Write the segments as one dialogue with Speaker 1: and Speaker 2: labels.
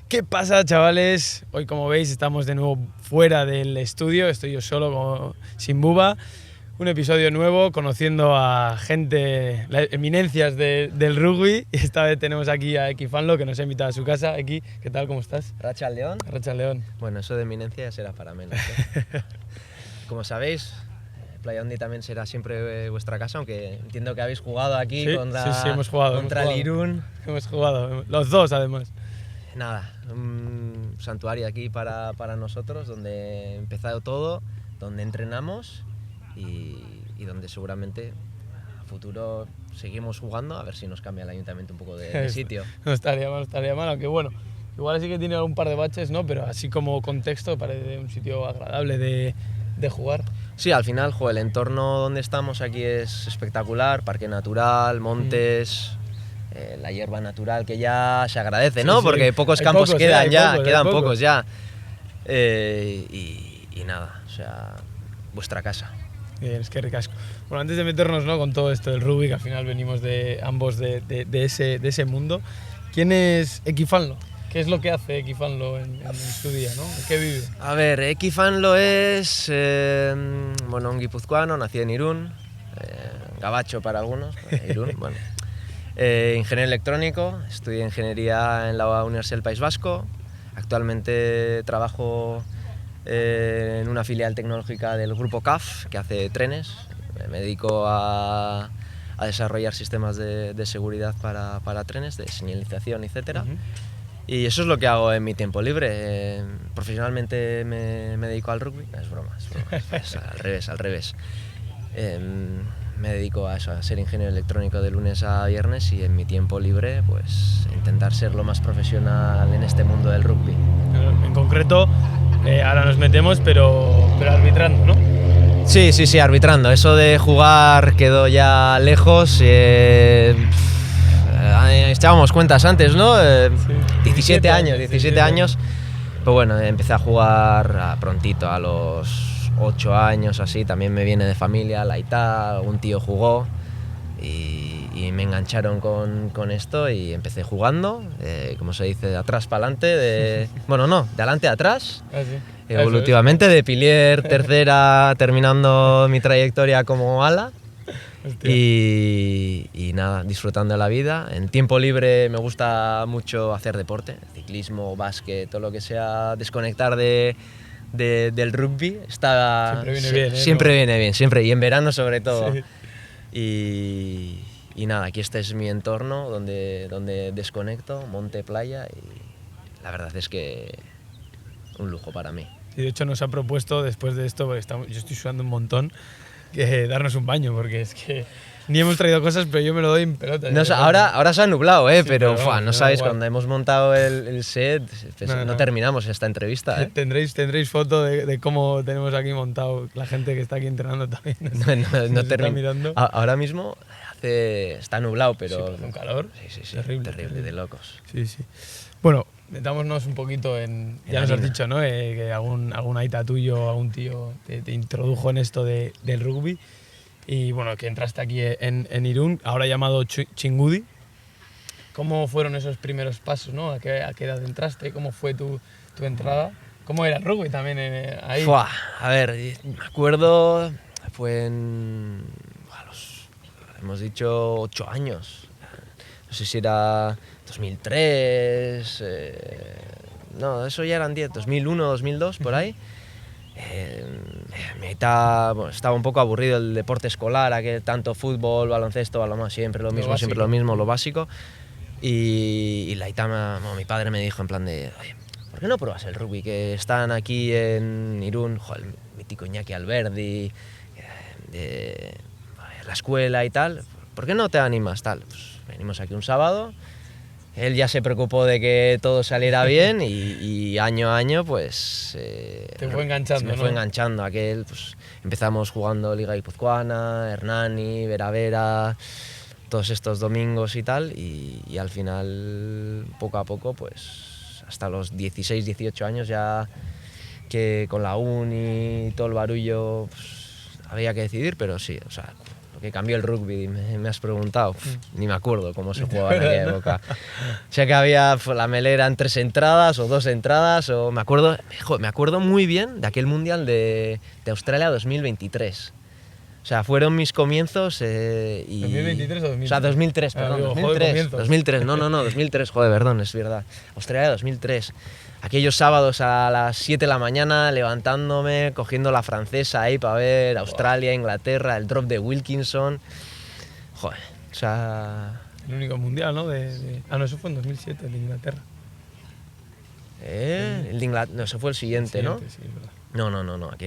Speaker 1: ¿Qué pasa, chavales? Hoy, como veis, estamos de nuevo fuera del estudio. Estoy yo solo, sin Buba. Un episodio nuevo, conociendo a gente, las eminencias del rugby. Y esta vez tenemos aquí a Eki Fanlo, que nos ha invitado a su casa. Eki, ¿qué tal? ¿Cómo estás?
Speaker 2: Racha al León.
Speaker 1: Racha al León.
Speaker 2: Bueno, eso de eminencia ya será para menos, ¿eh? Como sabéis, Playa Hondi también será siempre vuestra casa, aunque entiendo que habéis jugado aquí
Speaker 1: Sí, hemos jugado.
Speaker 2: contra el Irún.
Speaker 1: Hemos jugado, los dos además.
Speaker 2: Nada, un santuario aquí para nosotros, donde ha empezado todo, donde entrenamos y donde seguramente a futuro seguimos jugando, a ver si nos cambia el ayuntamiento un poco de sitio.
Speaker 1: No estaría mal, aunque bueno, igual sí que tiene un par de baches, ¿no? Pero así como contexto parece un sitio agradable de jugar.
Speaker 2: Sí, al final, el entorno donde estamos aquí es espectacular, parque natural, montes, la hierba natural que ya se agradece, ¿no?
Speaker 1: Sí.
Speaker 2: Porque pocos
Speaker 1: Hay
Speaker 2: campos
Speaker 1: pocos,
Speaker 2: quedan ya,
Speaker 1: hay
Speaker 2: quedan
Speaker 1: pocos.
Speaker 2: pocos ya. Y nada, o sea, vuestra casa.
Speaker 1: Bien, es que ricasco. Bueno, antes de meternos, ¿no?, con todo esto del rugby, que al final venimos ambos de ese mundo, ¿quién es Eki Fanlo? ¿Qué es lo que hace Eki Fanlo en su día, ¿no? ¿En qué vive?
Speaker 2: A ver, Eki Fanlo es un guipuzcoano, nacido en Irún, gabacho para algunos, Irún, bueno. Ingeniero electrónico, estudié ingeniería en la Universidad del País Vasco. Actualmente trabajo en una filial tecnológica del grupo CAF, que hace trenes. Me dedico a desarrollar sistemas de seguridad para trenes, de señalización, etc. Y eso es lo que hago en mi tiempo libre. Profesionalmente me dedico al rugby. Es broma. Es al revés. Me dedico a eso, a ser ingeniero electrónico de lunes a viernes, y en mi tiempo libre pues intentar ser lo más profesional en este mundo del rugby.
Speaker 1: En concreto, ahora nos metemos, pero arbitrando, ¿no?
Speaker 2: Sí, arbitrando. Eso de jugar quedó ya lejos. Echábamos cuentas antes, ¿no? 17 años. Pero bueno, empecé a jugar prontito, a los 8 años así. También me viene de familia, la Aitá, un tío jugó y me engancharon con esto y empecé jugando, como se dice, de atrás para adelante, de adelante a atrás. Evolutivamente, de pilier, tercera, terminando mi trayectoria como ala. Y nada, disfrutando de la vida. En tiempo libre me gusta mucho hacer deporte, ciclismo, básquet, todo lo que sea desconectar del rugby. Siempre viene bien, siempre, y en verano sobre todo. Sí. Y nada, aquí este es mi entorno donde desconecto, monte, playa, y la verdad es que un lujo para mí.
Speaker 1: Y de hecho nos ha propuesto, después de esto, porque yo estoy sudando un montón, que darnos un baño, porque es que ni hemos traído cosas, pero yo me lo doy en pelota.
Speaker 2: No, ahora se ha nublado,
Speaker 1: sí,
Speaker 2: pero
Speaker 1: vamos,
Speaker 2: no sabéis,
Speaker 1: igual.
Speaker 2: cuando hemos montado el set, no terminamos esta entrevista, ¿eh?
Speaker 1: Tendréis foto de cómo tenemos aquí montado, la gente que está aquí entrenando también.
Speaker 2: No
Speaker 1: está mirando.
Speaker 2: Ahora mismo está nublado, pero...
Speaker 1: Sí, pero un calor
Speaker 2: terrible, de locos.
Speaker 1: Sí. Bueno, metámonos un poquito en... Ya nos has dicho, ¿no? Que algún aita tuyo, algún tío te introdujo en esto del rugby. Y bueno, que entraste aquí en Irún, ahora llamado Chingudi. ¿Cómo fueron esos primeros pasos, ¿no? ¿A qué edad entraste? ¿Cómo fue tu entrada? ¿Cómo era el rugby también ahí?
Speaker 2: A ver, me acuerdo, fue hemos dicho 8 años. No sé si era 2003, no, eso ya eran 10, 2001, 2002, por ahí. Estaba un poco aburrido el deporte escolar, aquel tanto fútbol, baloncesto, balonmano, siempre lo mismo, lo básico. Y la Aitá, mi padre me dijo en plan de, oye, ¿por qué no pruebas el rugby? Que están aquí en Irún, el mítico Iñaki Alberdi, de la escuela y tal, ¿por qué no te animas? Tal, pues venimos aquí un sábado. Él ya se preocupó de que todo saliera bien y año a año pues...
Speaker 1: Te fue enganchando,
Speaker 2: me fue enganchando. Pues, empezamos jugando Liga Guipuzcoana, Hernani, Vera, todos estos domingos y tal, y al final, poco a poco, pues hasta los 16, 18 años ya, que con la uni y todo el barullo, pues, había que decidir, pero sí, o sea, lo que cambió el rugby, me has preguntado. Ni me acuerdo cómo se jugaba en aquella época. Sé que había la melee eran 3 entradas o 2 entradas, o me acuerdo muy bien de aquel mundial de Australia 2023. O sea, fueron mis comienzos y...
Speaker 1: ¿2023 o 2003?
Speaker 2: O sea, 2003, perdón,
Speaker 1: digo,
Speaker 2: 2003. 2003, no, 2003, joder, perdón, es verdad. Australia 2003. Aquellos sábados a las 7 de la mañana levantándome, cogiendo la francesa ahí para ver Australia, Inglaterra, el drop de Wilkinson. Joder, o sea...
Speaker 1: El único mundial, ¿no? Ah, no, eso fue en 2007, el de Inglaterra.
Speaker 2: El de Inglaterra, no, eso fue el siguiente, ¿no?
Speaker 1: Sí, es verdad.
Speaker 2: No, aquí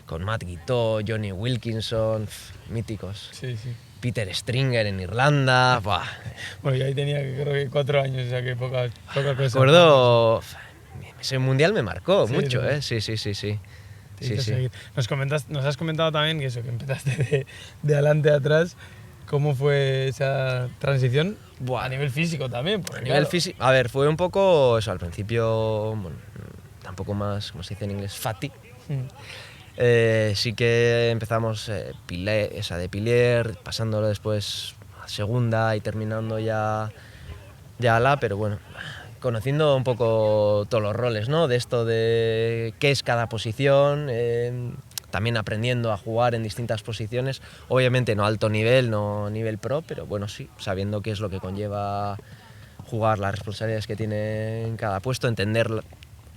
Speaker 2: con Matt Guiteau, Johnny Wilkinson, míticos.
Speaker 1: Sí.
Speaker 2: Peter Stringer en Irlanda. Buah.
Speaker 1: Bueno, yo ahí tenía creo que 4 años, o sea que poca cosa.
Speaker 2: Me acuerdo, ese mundial me marcó
Speaker 1: Sí,
Speaker 2: mucho,
Speaker 1: ¿no?
Speaker 2: Sí.
Speaker 1: Te hizo seguir. Nos has comentado también que eso, que empezaste de adelante a atrás. ¿Cómo fue esa transición?
Speaker 2: Buah.
Speaker 1: A nivel físico también.
Speaker 2: A nivel físico, a ver, fue un poco eso, al principio, bueno, tampoco más, como se dice en inglés, fatty. Sí que empezamos de pilier, pasándolo después a segunda y terminando ya pero bueno, conociendo un poco todos los roles, ¿no? De esto de qué es cada posición, también aprendiendo a jugar en distintas posiciones, obviamente no alto nivel, no nivel pro, pero bueno, sí, sabiendo qué es lo que conlleva jugar, las responsabilidades que tiene en cada puesto, entender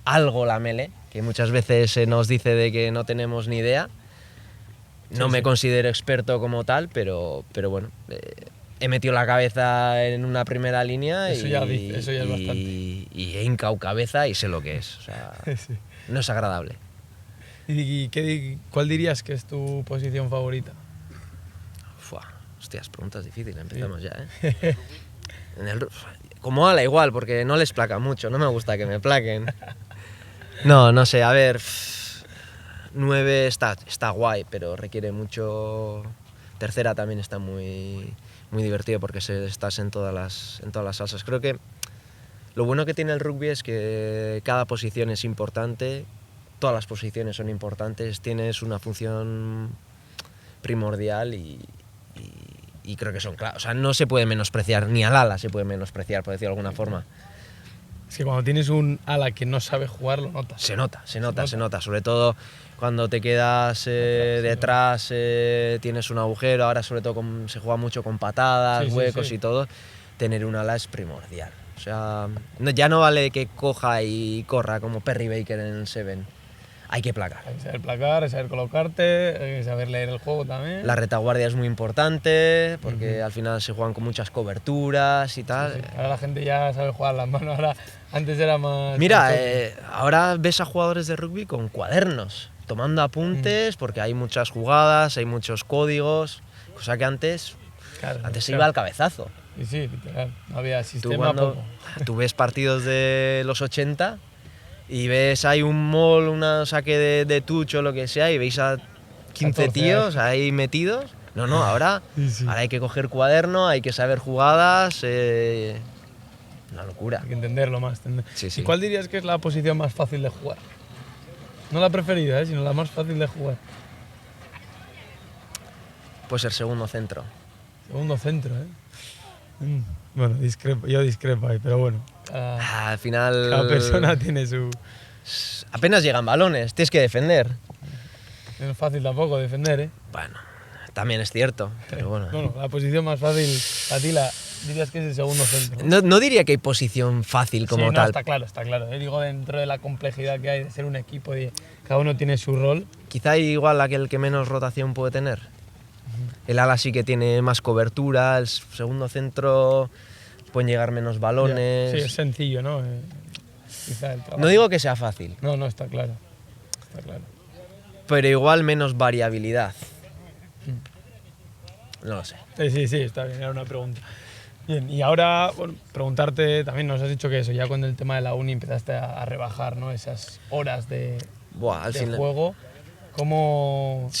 Speaker 2: algo la melee, que muchas veces se nos dice de que no tenemos ni idea. No me considero experto como tal, pero bueno, he metido la cabeza en una primera línea
Speaker 1: eso ya es bastante.
Speaker 2: Y he hincado cabeza y sé lo que es. O sea,
Speaker 1: Sí.
Speaker 2: no es agradable.
Speaker 1: ¿Y cuál dirías que es tu posición favorita?
Speaker 2: Hostias, preguntas difíciles, empezamos ya, ¿eh? Como ala igual, porque no les placa mucho, no me gusta que me plaquen. No sé, a ver, 9 está guay, pero requiere mucho. Tercera también está muy divertido porque estás en todas las salsas. Creo que lo bueno que tiene el rugby es que cada posición es importante, todas las posiciones son importantes, tienes una función primordial y creo que son claras. O sea, no se puede menospreciar, ni al ala se puede menospreciar, por decirlo de alguna forma.
Speaker 1: Es que cuando tienes un ala que no sabe jugar, lo notas.
Speaker 2: Se nota. Sobre todo cuando te quedas detrás, tienes un agujero, ahora sobre todo se juega mucho con patadas, huecos y todo. Tener un ala es primordial. O sea, ya no vale que coja y corra como Perry Baker en el Seven. Hay que placar.
Speaker 1: Hay que saber placar, hay que saber colocarte, hay que saber leer el juego también.
Speaker 2: La retaguardia es muy importante porque al final se juegan con muchas coberturas y tal.
Speaker 1: Sí. Ahora la gente ya sabe jugar las manos, ahora antes era más...
Speaker 2: Mira, ahora ves a jugadores de rugby con cuadernos, tomando apuntes porque hay muchas jugadas, hay muchos códigos, cosa que antes se iba al cabezazo.
Speaker 1: Sí, literal, no había sistema.
Speaker 2: Tú ves partidos de los 80 y ves ahí un mall, un saque de touch o lo que sea y veis a 15 tíos ahí metidos. No, ahora hay que coger cuaderno, hay que saber jugadas, una locura.
Speaker 1: Hay que entenderlo más.
Speaker 2: Sí.
Speaker 1: ¿Y cuál dirías que es la posición más fácil de jugar? No la preferida, sino la más fácil de jugar.
Speaker 2: Pues el segundo centro.
Speaker 1: Segundo centro, ¿eh? Bueno, yo discrepo ahí, pero bueno.
Speaker 2: Al final...
Speaker 1: Cada persona tiene su...
Speaker 2: Apenas llegan balones, tienes que defender.
Speaker 1: No es fácil tampoco defender, ¿eh?
Speaker 2: Bueno, también es cierto, pero bueno.
Speaker 1: Bueno, la posición más fácil, a ti dirías que es el segundo centro.
Speaker 2: No diría que hay posición fácil como tal.
Speaker 1: Está claro. Digo, dentro de la complejidad que hay de ser un equipo, cada uno tiene su rol.
Speaker 2: Quizá igual aquel que menos rotación puede tener. El ala sí que tiene más cobertura, el segundo centro pueden llegar menos balones.
Speaker 1: Sí, es sencillo, ¿no? Quizá
Speaker 2: no digo que sea fácil.
Speaker 1: No, está claro.
Speaker 2: Pero igual menos variabilidad. No lo sé.
Speaker 1: Sí, está bien, era una pregunta. Bien, y ahora, bueno, preguntarte, también nos has dicho que eso, ya con el tema de la uni empezaste a rebajar, ¿no? Esas horas de juego.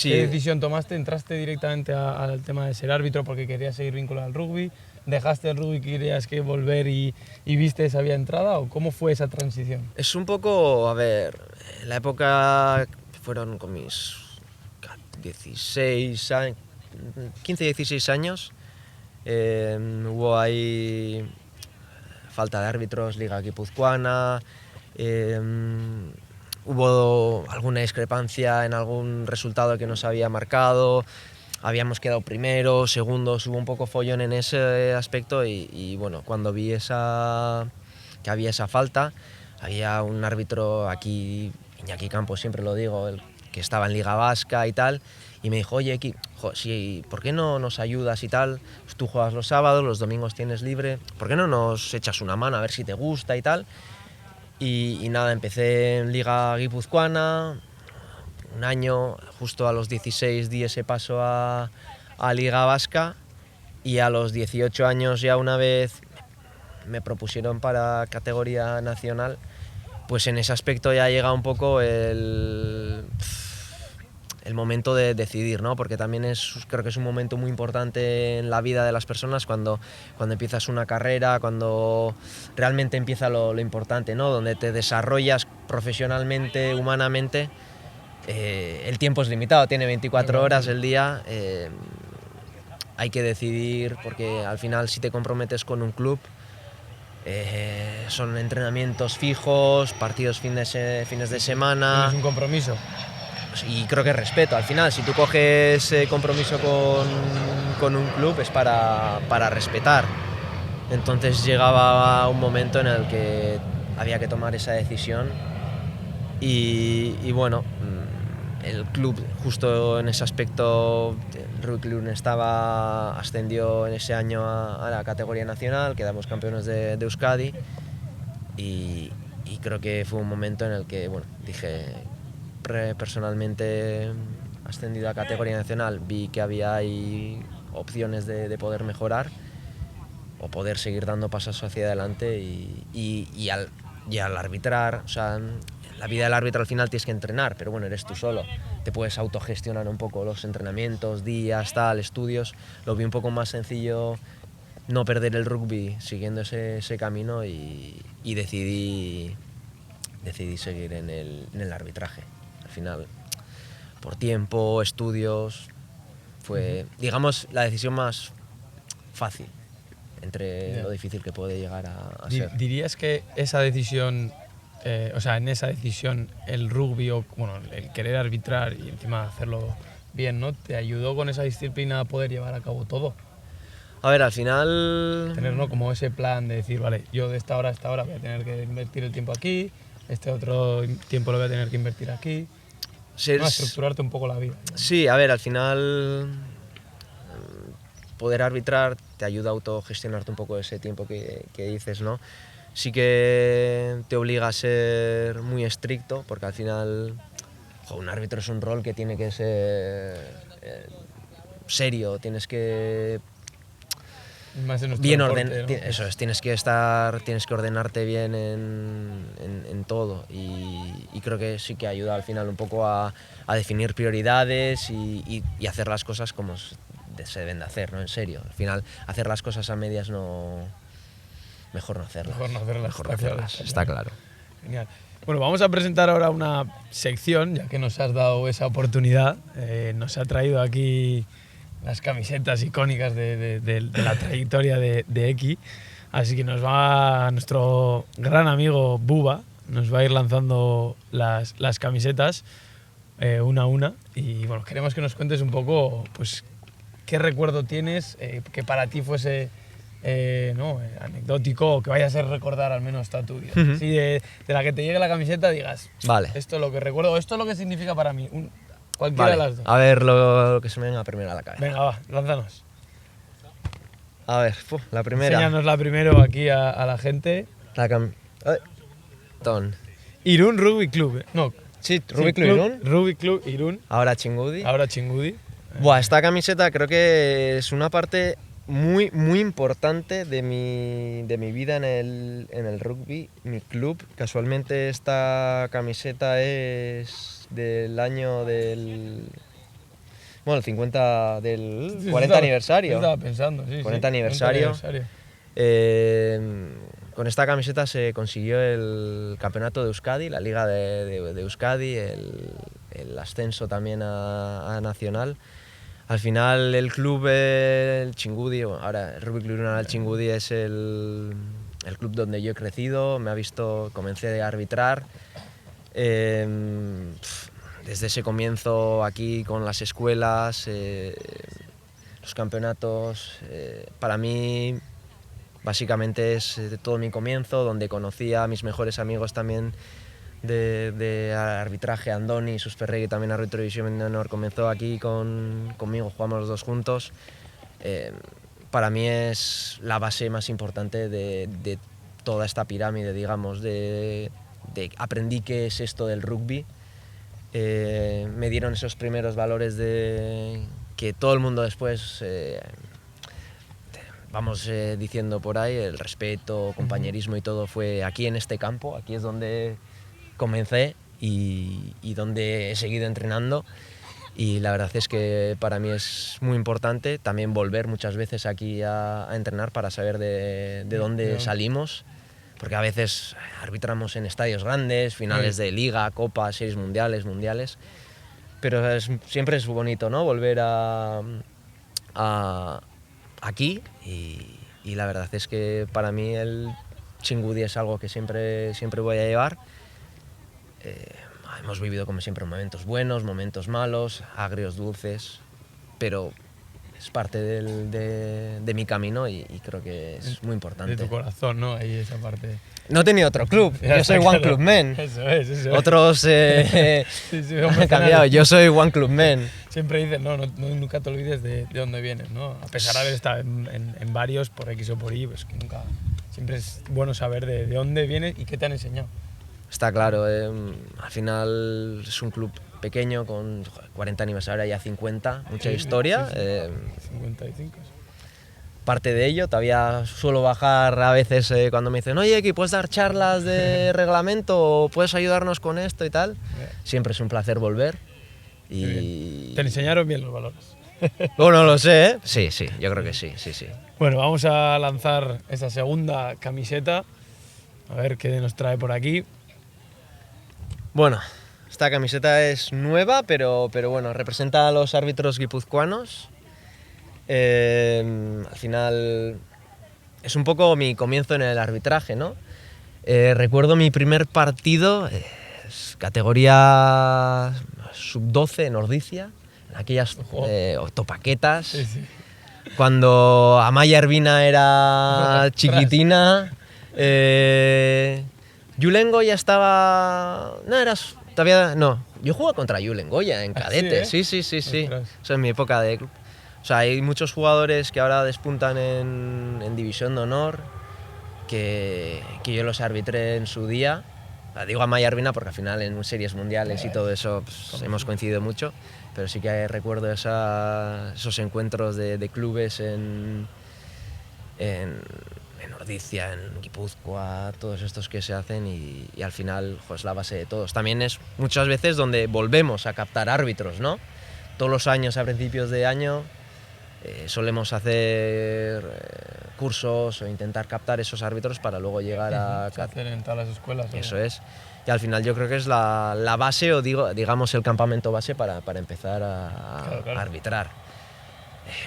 Speaker 1: ¿Qué decisión tomaste? ¿Entraste directamente al tema de ser árbitro porque querías seguir vinculado al rugby? ¿Dejaste el rugby y querías que volver y viste esa vía entrada? ¿O cómo fue esa transición?
Speaker 2: Es un poco, a ver, la época fueron con mis 16 años, 15-16 años. Hubo ahí falta de árbitros, Liga Guipuzcoana, hubo alguna discrepancia en algún resultado que nos había marcado, habíamos quedado primeros, segundos, hubo un poco follón en ese aspecto y bueno, cuando vi que había esa falta, había un árbitro aquí, Iñaki Campos, siempre lo digo, que estaba en Liga Vasca y tal, y me dijo, oye, ¿por qué no nos ayudas y tal? Pues tú juegas los sábados, los domingos tienes libre, ¿por qué no nos echas una mano a ver si te gusta y tal? Y nada, empecé en Liga Guipuzcoana, un año, justo a los 16 di ese paso a Liga Vasca, y a los 18 años ya una vez me propusieron para categoría nacional, pues en ese aspecto ya llega un poco el momento de decidir, ¿no? Porque también creo que es un momento muy importante en la vida de las personas cuando empiezas una carrera, cuando realmente empieza lo importante, ¿no? Donde te desarrollas profesionalmente, humanamente. El tiempo es limitado, tiene 24 horas el día. Hay que decidir, porque al final si te comprometes con un club, son entrenamientos fijos, partidos fines de semana.
Speaker 1: Tienes un compromiso.
Speaker 2: Y creo que respeto. Al final, si tú coges compromiso con un club es para respetar. Entonces llegaba un momento en el que había que tomar esa decisión y bueno, el club justo en ese aspecto, Rugby Club ascendió en ese año a la categoría nacional, quedamos campeones de Euskadi y creo que fue un momento en el que bueno, dije, personalmente ascendido a categoría nacional, vi que había ahí opciones de poder mejorar o poder seguir dando pasos hacia adelante y al arbitrar, o sea, la vida del árbitro al final tienes que entrenar, pero bueno, eres tú solo, te puedes autogestionar un poco los entrenamientos, días, tal, estudios, lo vi un poco más sencillo no perder el rugby siguiendo ese camino y decidí seguir en el arbitraje. Al final, por tiempo, estudios, fue, digamos, la decisión más fácil entre lo difícil que puede llegar a ser.
Speaker 1: ¿Dirías que esa decisión, o sea, en esa decisión el rugby, o bueno, el querer arbitrar y encima hacerlo bien, ¿no? ¿Te ayudó con esa disciplina a poder llevar a cabo todo?
Speaker 2: A ver, al final...
Speaker 1: Tener, ¿no?, como ese plan de decir, vale, yo de esta hora a esta hora voy a tener que invertir el tiempo aquí, este otro tiempo lo voy a tener que invertir aquí. ¿No? Estructurarte un poco la vida, ¿no?
Speaker 2: Sí, a ver, al final poder arbitrar te ayuda a autogestionarte un poco ese tiempo que dices, ¿no? Sí que te obliga a ser muy estricto, porque al final un árbitro es un rol que tiene que ser serio, tienes que bien ordenado, ¿no? Eso es, tienes que ordenarte bien en todo y creo que sí que ayuda al final un poco a definir prioridades y hacer las cosas como se deben de hacer, ¿no? En serio, al final hacer las cosas a medias mejor no hacerlas. Mejor no hacerlas, está claro.
Speaker 1: Genial. Bueno, vamos a presentar ahora una sección, ya que nos has dado esa oportunidad. Nos ha traído aquí las camisetas icónicas de la trayectoria de Eki. Así que nuestro gran amigo Buba nos va a ir lanzando las camisetas una a una. Y bueno, queremos que nos cuentes un poco, pues, qué recuerdo tienes que para ti fuese anecdótico o que vaya a ser recordar al menos toda tu vida.
Speaker 2: Uh-huh.
Speaker 1: Si de la que te llegue la camiseta digas,
Speaker 2: vale,
Speaker 1: esto es lo que recuerdo, esto es lo que significa para mí. Cualquiera de las dos.
Speaker 2: A ver lo que se me venga primero a la cabeza.
Speaker 1: Venga, va, lánzanos.
Speaker 2: A ver, la primera.
Speaker 1: Enséñanos la primero aquí a la gente. Irún Rugby Club, ¿eh? No.
Speaker 2: Sí, Rugby Club Irún.
Speaker 1: Rugby Club Irún.
Speaker 2: Ahora Chingudi.
Speaker 1: Buah,
Speaker 2: esta camiseta creo que es una parte muy, muy importante de mi vida en el rugby, mi club. Casualmente esta camiseta es del año del... Bueno, el 50 del 40 aniversario.
Speaker 1: Estaba pensando, sí.
Speaker 2: 40 aniversario. Con esta camiseta se consiguió el campeonato de Euskadi, la liga de Euskadi, el ascenso también a nacional. Al final el club, el Chingudi, ahora el Rugby Club Irun Chingudi es el club donde yo he crecido, me ha visto, comencé a arbitrar. Desde ese comienzo aquí con las escuelas, los campeonatos, para mí básicamente es todo mi comienzo, donde conocí a mis mejores amigos también de arbitraje. Andoni Susperregui, también árbitro de división de honor, comenzó aquí conmigo, jugamos los dos juntos. Para mí es la base más importante de toda esta pirámide, digamos, aprendí qué es esto del rugby. Me dieron esos primeros valores que todo el mundo después vamos diciendo por ahí, el respeto, compañerismo y todo fue aquí en este campo, aquí es donde comencé y donde he seguido entrenando, y la verdad es que para mí es muy importante también volver muchas veces aquí a entrenar para saber de dónde salimos, porque a veces arbitramos en estadios grandes, finales de liga, copa, series mundiales, pero siempre es bonito, ¿no? Volver aquí y la verdad es que para mí el Chingudi es algo que siempre voy a llevar. Hemos vivido como siempre momentos buenos, momentos malos, agrios, dulces, pero es parte de mi camino y creo que es muy importante.
Speaker 1: De tu corazón, ¿no? Ahí esa parte.
Speaker 2: No he tenido otro club, yo soy One Club Man.
Speaker 1: Eso es.
Speaker 2: Otros han cambiado, yo soy One Club Man.
Speaker 1: Siempre dices, nunca te olvides de dónde vienes, ¿no? A pesar de haber estado en varios, por X o por Y, pues que nunca. Siempre es bueno saber de dónde vienes y qué te han enseñado.
Speaker 2: Está claro, al final es un club pequeño con 40 aniversario, ya 50, mucha historia.
Speaker 1: 55.
Speaker 2: Parte de ello, todavía suelo bajar a veces cuando me dicen, oye, ¿puedes dar charlas de reglamento o puedes ayudarnos con esto y tal? Siempre es un placer volver.
Speaker 1: Te enseñaron bien los valores.
Speaker 2: Bueno, lo sé, ¿eh? Sí, yo creo que sí.
Speaker 1: Bueno, vamos a lanzar esa segunda camiseta, a ver qué nos trae por aquí.
Speaker 2: Bueno, esta camiseta es nueva, pero bueno, representa a los árbitros guipuzcoanos. Al final es un poco mi comienzo en el arbitraje, ¿no? Recuerdo mi primer partido, categoría sub-12 en Ordicia, en aquellas topaquetas,
Speaker 1: Sí.
Speaker 2: cuando Amaya Ervina era chiquitina. Yulengo ya estaba... yo jugaba contra Yulengo ya en cadete, sí. Eso es mi época de club. O sea, hay muchos jugadores que ahora despuntan en División de Honor que yo los arbitré en su día. Digo Amaya Ervina porque al final en series mundiales y todo eso pues, hemos coincidido mucho, pero sí que recuerdo esos encuentros de clubes en Ordicia, en Guipúzcoa, todos estos que se hacen y al final pues la base de todos. También es muchas veces donde volvemos a captar árbitros, ¿no? Todos los años, a principios de año, solemos hacer cursos o intentar captar esos árbitros para luego llegar a
Speaker 1: hacer en todas las escuelas.
Speaker 2: Eso es. Y al final yo creo que es la base o digamos el campamento base para empezar a arbitrar.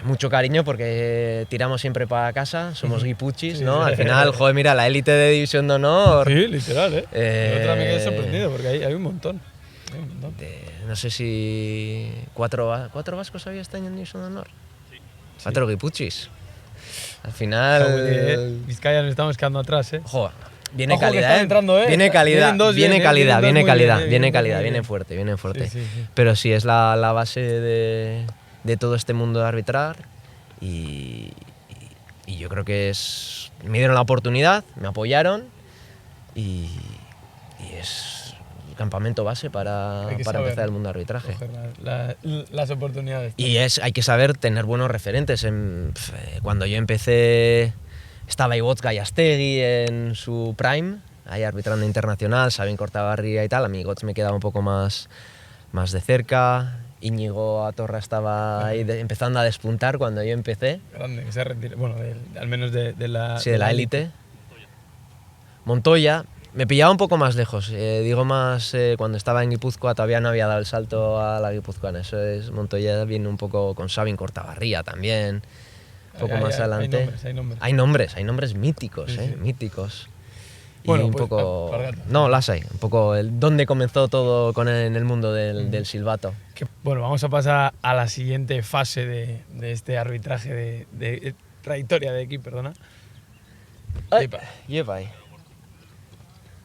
Speaker 2: Mucho cariño porque tiramos siempre para casa, somos guipuchis, ¿no? Al final, joder, mira, la élite de División de Honor.
Speaker 1: Sí, literal, ¿eh? El otro me quedé sorprendido porque hay un montón.
Speaker 2: No sé si 4 vascos había este año en División de Honor. 4 guipuchis. Al final...
Speaker 1: Vizcaya nos estamos quedando atrás, ¿eh?
Speaker 2: Joder, viene
Speaker 1: Ojo,
Speaker 2: calidad,
Speaker 1: entrando, ¿eh?
Speaker 2: Viene calidad, viene calidad,
Speaker 1: viene
Speaker 2: viene fuerte.
Speaker 1: Sí.
Speaker 2: Pero sí, es la base de todo este mundo de arbitrar y yo creo que me dieron la oportunidad, me apoyaron y es el campamento base para empezar el mundo de arbitraje.
Speaker 1: Las oportunidades.
Speaker 2: Y hay que saber tener buenos referentes. Cuando yo empecé estaba Ibotzka Yastegui en su prime, ahí arbitrando internacional, Sabin Cortabarria y tal. A mí Ibotzka me quedaba un poco más de cerca. Íñigo Atorra estaba ahí empezando a despuntar cuando yo empecé.
Speaker 1: Grande, que se retiró, bueno, al menos de la...
Speaker 2: Sí, de la élite. Montoya, Me pillaba un poco más lejos, digo más cuando estaba en Guipúzcoa todavía no había dado el salto a la guipuzcoana, eso es Montoya, viene un poco con Sabin Cortabarría también, un poco más adelante. Hay nombres míticos,
Speaker 1: sí.
Speaker 2: Míticos.
Speaker 1: Bueno,
Speaker 2: y un
Speaker 1: pues,
Speaker 2: poco...
Speaker 1: Alpargata.
Speaker 2: No, las hay, un poco dónde comenzó todo en el mundo del silbato.
Speaker 1: Bueno, vamos a pasar a la siguiente fase de este arbitraje de trayectoria de aquí, perdona.
Speaker 2: Lleva ahí.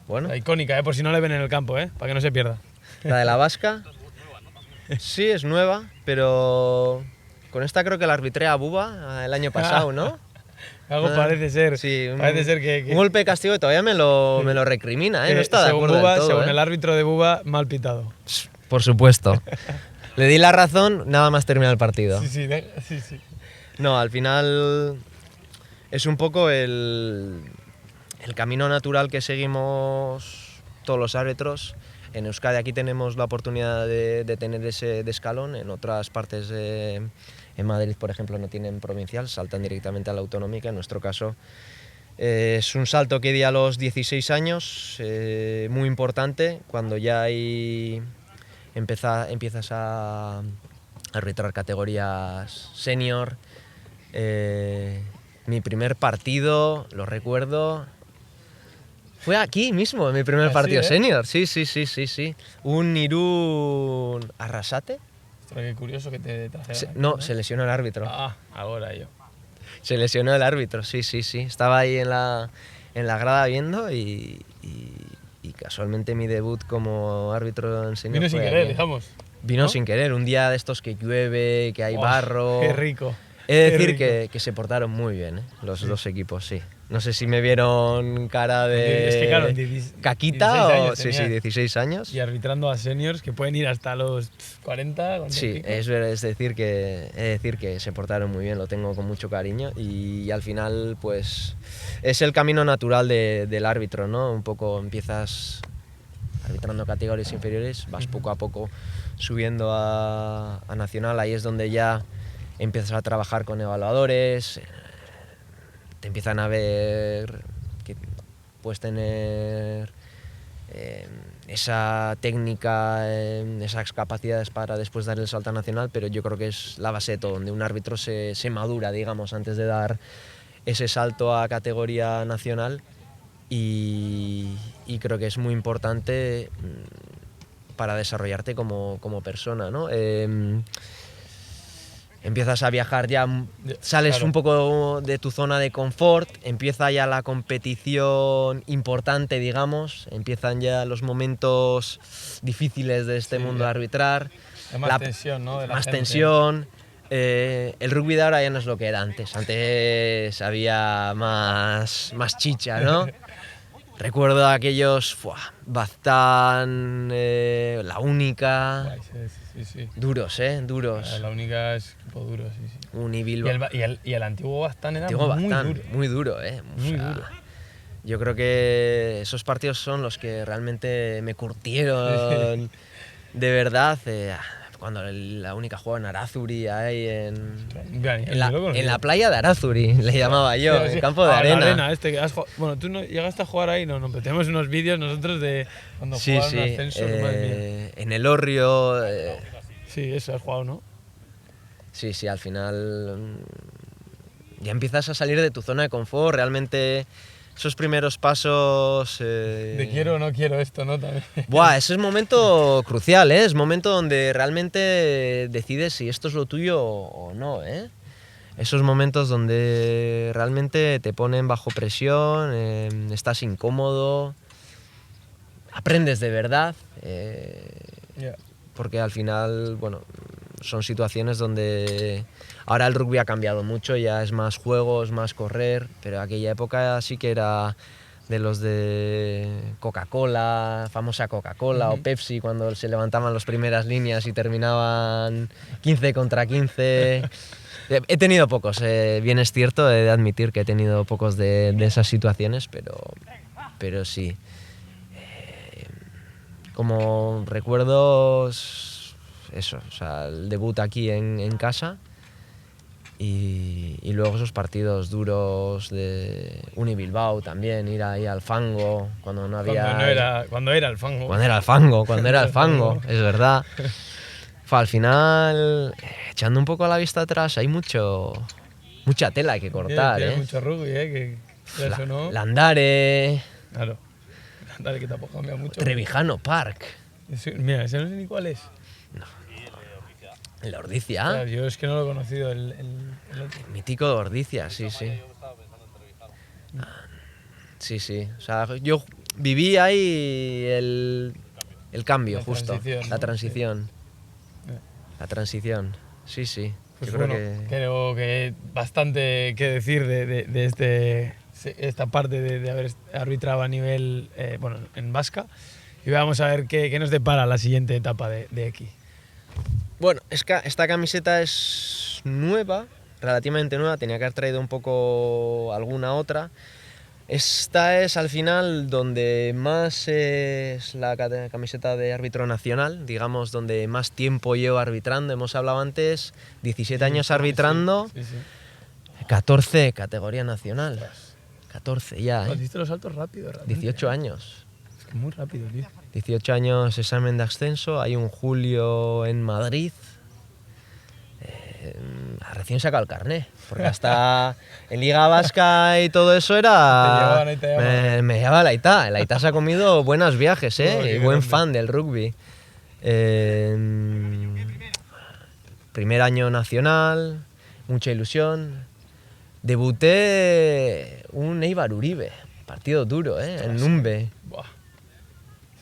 Speaker 2: Bueno.
Speaker 1: La icónica, por si no le ven en el campo, para que no se pierda.
Speaker 2: La de la vasca, sí, es nueva, pero con esta creo que la arbitré a Buba el año pasado, ¿no?
Speaker 1: Algo parece ser.
Speaker 2: Sí,
Speaker 1: parece ser que
Speaker 2: un golpe de castigo que todavía me lo recrimina, no está de acuerdo
Speaker 1: Buba,
Speaker 2: del todo.
Speaker 1: Según el árbitro de Buba, mal pitado.
Speaker 2: Por supuesto. Le di la razón, nada más terminar el partido.
Speaker 1: Sí.
Speaker 2: No, al final es un poco el camino natural que seguimos todos los árbitros. En Euskadi aquí tenemos la oportunidad de tener ese de escalón, en otras partes en Madrid, por ejemplo, no tienen provincial, saltan directamente a la autonómica. En nuestro caso es un salto que di a los 16 años, muy importante, cuando ya empiezas a arbitrar categorías senior. Mi primer partido, lo recuerdo, fue aquí mismo, mi primer partido senior. Sí. Un Irún Arrasate.
Speaker 1: Ostras, qué curioso que te trajera.
Speaker 2: No, se lesionó el árbitro.
Speaker 1: Ahora yo.
Speaker 2: Se lesionó el árbitro, sí. Estaba ahí en la grada viendo y casualmente mi debut como árbitro en senior
Speaker 1: Vino sin querer, digamos.
Speaker 2: Vino
Speaker 1: ¿no?
Speaker 2: sin querer, un día de estos que llueve, que hay barro.
Speaker 1: Qué rico.
Speaker 2: He de decir que se portaron muy bien, los dos equipos, sí. No sé si me vieron cara de
Speaker 1: es que, claro,
Speaker 2: caquita o...
Speaker 1: Sí,
Speaker 2: 16 años.
Speaker 1: Y arbitrando a seniors que pueden ir hasta los 40.
Speaker 2: Sí, es decir que se portaron muy bien, lo tengo con mucho cariño y al final pues es el camino natural del árbitro, ¿no? Un poco empiezas arbitrando categorías inferiores, vas poco a poco subiendo a nacional, ahí es donde ya empiezas a trabajar con evaluadores, te empiezan a ver que puedes tener esa técnica, esas capacidades para después dar el salto a nacional, pero yo creo que es la base de todo, donde un árbitro se madura, digamos, antes de dar ese salto a categoría nacional y creo que es muy importante para desarrollarte como persona, ¿no? Empiezas a viajar ya, sales
Speaker 1: claro.
Speaker 2: un poco de tu zona de confort, empieza ya la competición importante, digamos, empiezan ya los momentos difíciles de este mundo de arbitrar.
Speaker 1: Hay más tensión, ¿no?
Speaker 2: Más tensión. El rugby de ahora ya no es lo que era antes. Antes había más chicha, ¿no? Recuerdo aquellos, Baztán, La Única.
Speaker 1: Sí.
Speaker 2: Duros, duros.
Speaker 1: La Única es un poco duro, sí.
Speaker 2: Unibilbao.
Speaker 1: Y el antiguo Baztán era
Speaker 2: muy duro.
Speaker 1: Muy duro.
Speaker 2: Yo creo que esos partidos son los que realmente me curtieron de verdad. Cuando La Única jugaba en Arazuri, ahí en la playa de Arazuri, le llamaba yo, en el campo de arena.
Speaker 1: Bueno, tú no llegaste a jugar ahí, no, pero tenemos unos vídeos nosotros de cuando jugaban ascenso.
Speaker 2: En el Orrio.
Speaker 1: Sí, eso has jugado, ¿no?
Speaker 2: Sí, al final ya empiezas a salir de tu zona de confort, realmente esos primeros pasos...
Speaker 1: De quiero o no quiero esto, ¿no? También.
Speaker 2: Ese es un momento crucial, es momento donde realmente decides si esto es lo tuyo o no, Esos momentos donde realmente te ponen bajo presión, estás incómodo, aprendes de verdad, porque al final, bueno, son situaciones donde... Ahora el rugby ha cambiado mucho, ya es más juegos, más correr, pero aquella época sí que era de los de Coca-Cola, famosa Coca-Cola o Pepsi, cuando se levantaban las primeras líneas y terminaban 15 contra 15. He tenido pocos, bien es cierto, he de admitir que he tenido pocos de esas situaciones, pero sí. Como recuerdos, eso, o sea, el debut aquí en casa. Y luego esos partidos duros de Uni Bilbao también, ir ahí al fango cuando no había...
Speaker 1: Cuando era el fango.
Speaker 2: Cuando era el fango, es verdad. Al final, echando un poco la vista atrás, hay mucha tela que cortar.
Speaker 1: Tiene mucho rugby, que eso no.
Speaker 2: Landare.
Speaker 1: Claro. Landare que tampoco cambia mucho.
Speaker 2: Trevijano Park.
Speaker 1: Mira, ese no sé ni cuál es.
Speaker 2: El de Ordizia.
Speaker 1: Claro, yo es que no lo he conocido el otro.
Speaker 2: Mítico de Ordizia, sí. Sí. O sea, yo viví ahí el cambio, justo. La transición.
Speaker 1: ¿No?
Speaker 2: La transición, sí.
Speaker 1: Pues
Speaker 2: Yo
Speaker 1: bueno, creo que bastante que decir de esta parte de haber arbitrado a nivel, en Vasca. Y vamos a ver qué nos depara la siguiente etapa de aquí.
Speaker 2: Bueno, esta camiseta es nueva, relativamente nueva, tenía que haber traído un poco alguna otra. Esta es al final donde más es la camiseta de árbitro nacional, digamos, donde más tiempo llevo arbitrando. Hemos hablado antes, 17 años arbitrando,
Speaker 1: Sí.
Speaker 2: 14 categoría nacional. 14 ya, ¿eh?
Speaker 1: Diste los saltos rápido.
Speaker 2: 18 años.
Speaker 1: Es que muy rápido, tío.
Speaker 2: 18 años examen de ascenso, hay un julio en Madrid. Recién sacado el carné, porque hasta en Liga Vasca y todo eso era... Me llevaba la Ita. La Ita se ha comido buenos viajes, y buen fan del rugby. Primer año nacional, mucha ilusión. Debuté un Eibar Uribe, partido duro, en Numbe.
Speaker 1: Buah.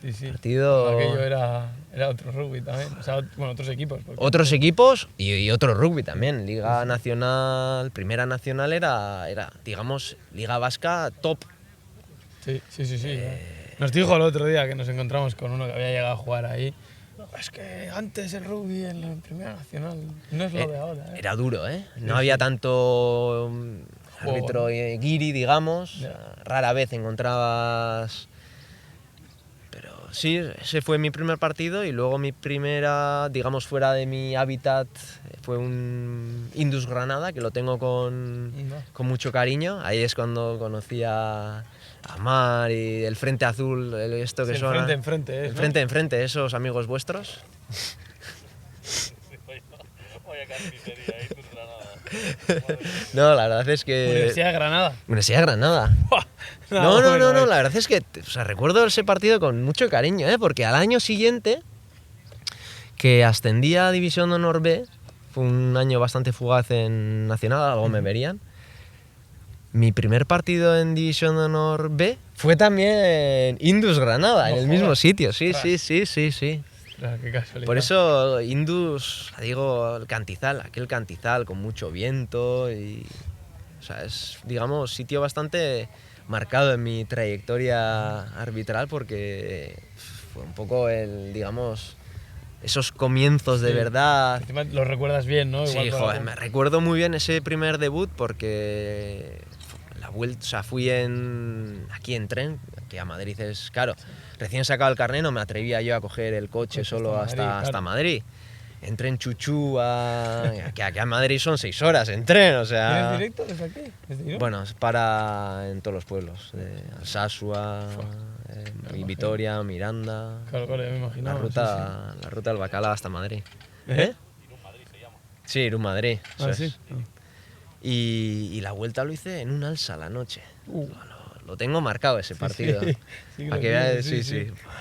Speaker 1: Sí.
Speaker 2: Partido...
Speaker 1: Aquello era otro rugby también. O sea, otros equipos.
Speaker 2: Otros equipos y otro rugby también. Liga Nacional, Primera Nacional era, digamos, Liga Vasca top.
Speaker 1: Sí. Nos dijo el otro día que nos encontramos con uno que había llegado a jugar ahí. Es que antes el rugby en la Primera Nacional no es lo de ahora.
Speaker 2: Era duro, No había tanto árbitro guiri, digamos.
Speaker 1: Ya.
Speaker 2: Rara vez encontrabas... Pero sí, ese fue mi primer partido y luego mi primera, digamos, fuera de mi hábitat, fue un Indus Granada, que lo tengo con mucho cariño. Ahí es cuando conocí a Mar y el Frente Azul, esto que son...
Speaker 1: Frente en frente,
Speaker 2: el frente en frente, esos amigos vuestros.
Speaker 3: Vaya carnicería, Indus Granada.
Speaker 2: No, la verdad es que...
Speaker 1: Universidad de Granada.
Speaker 2: Universidad de Granada. No, la verdad es que recuerdo ese partido con mucho cariño, porque al año siguiente, que ascendía a División de Honor B, fue un año bastante fugaz en Nacional, algo me verían. Mi primer partido en División de Honor B fue también en Indus Granada, en el mismo sitio, sí.
Speaker 1: Claro, qué casualidad.
Speaker 2: Por eso Indus, digo, aquel cantizal con mucho viento y... O sea, es, digamos, sitio bastante marcado en mi trayectoria arbitral porque fue un poco digamos, esos comienzos de verdad.
Speaker 1: Encima lo recuerdas bien, ¿no?
Speaker 2: Sí, joder, me recuerdo muy bien ese primer debut porque la vuelta, o sea, fui aquí en tren, que a Madrid es caro. Recién sacado el carné, no me atrevía yo a coger el coche solo hasta Madrid. Entré en Chuchú, que aquí a Madrid son 6 horas en tren, o sea...
Speaker 1: ¿Tienes directo desde aquí? ¿Desde Irún?
Speaker 2: Bueno, es para en todos los pueblos, de Alsasua, Vitoria, Miranda...
Speaker 1: Claro, me imagino.
Speaker 2: La ruta del bacalao hasta Madrid. ¿Eh?
Speaker 3: Irún-Madrid se llama.
Speaker 2: Sí, Irún-Madrid, eso es.
Speaker 1: Sí.
Speaker 2: Y la vuelta lo hice en un alsa a la noche. Lo tengo marcado ese partido. Sí.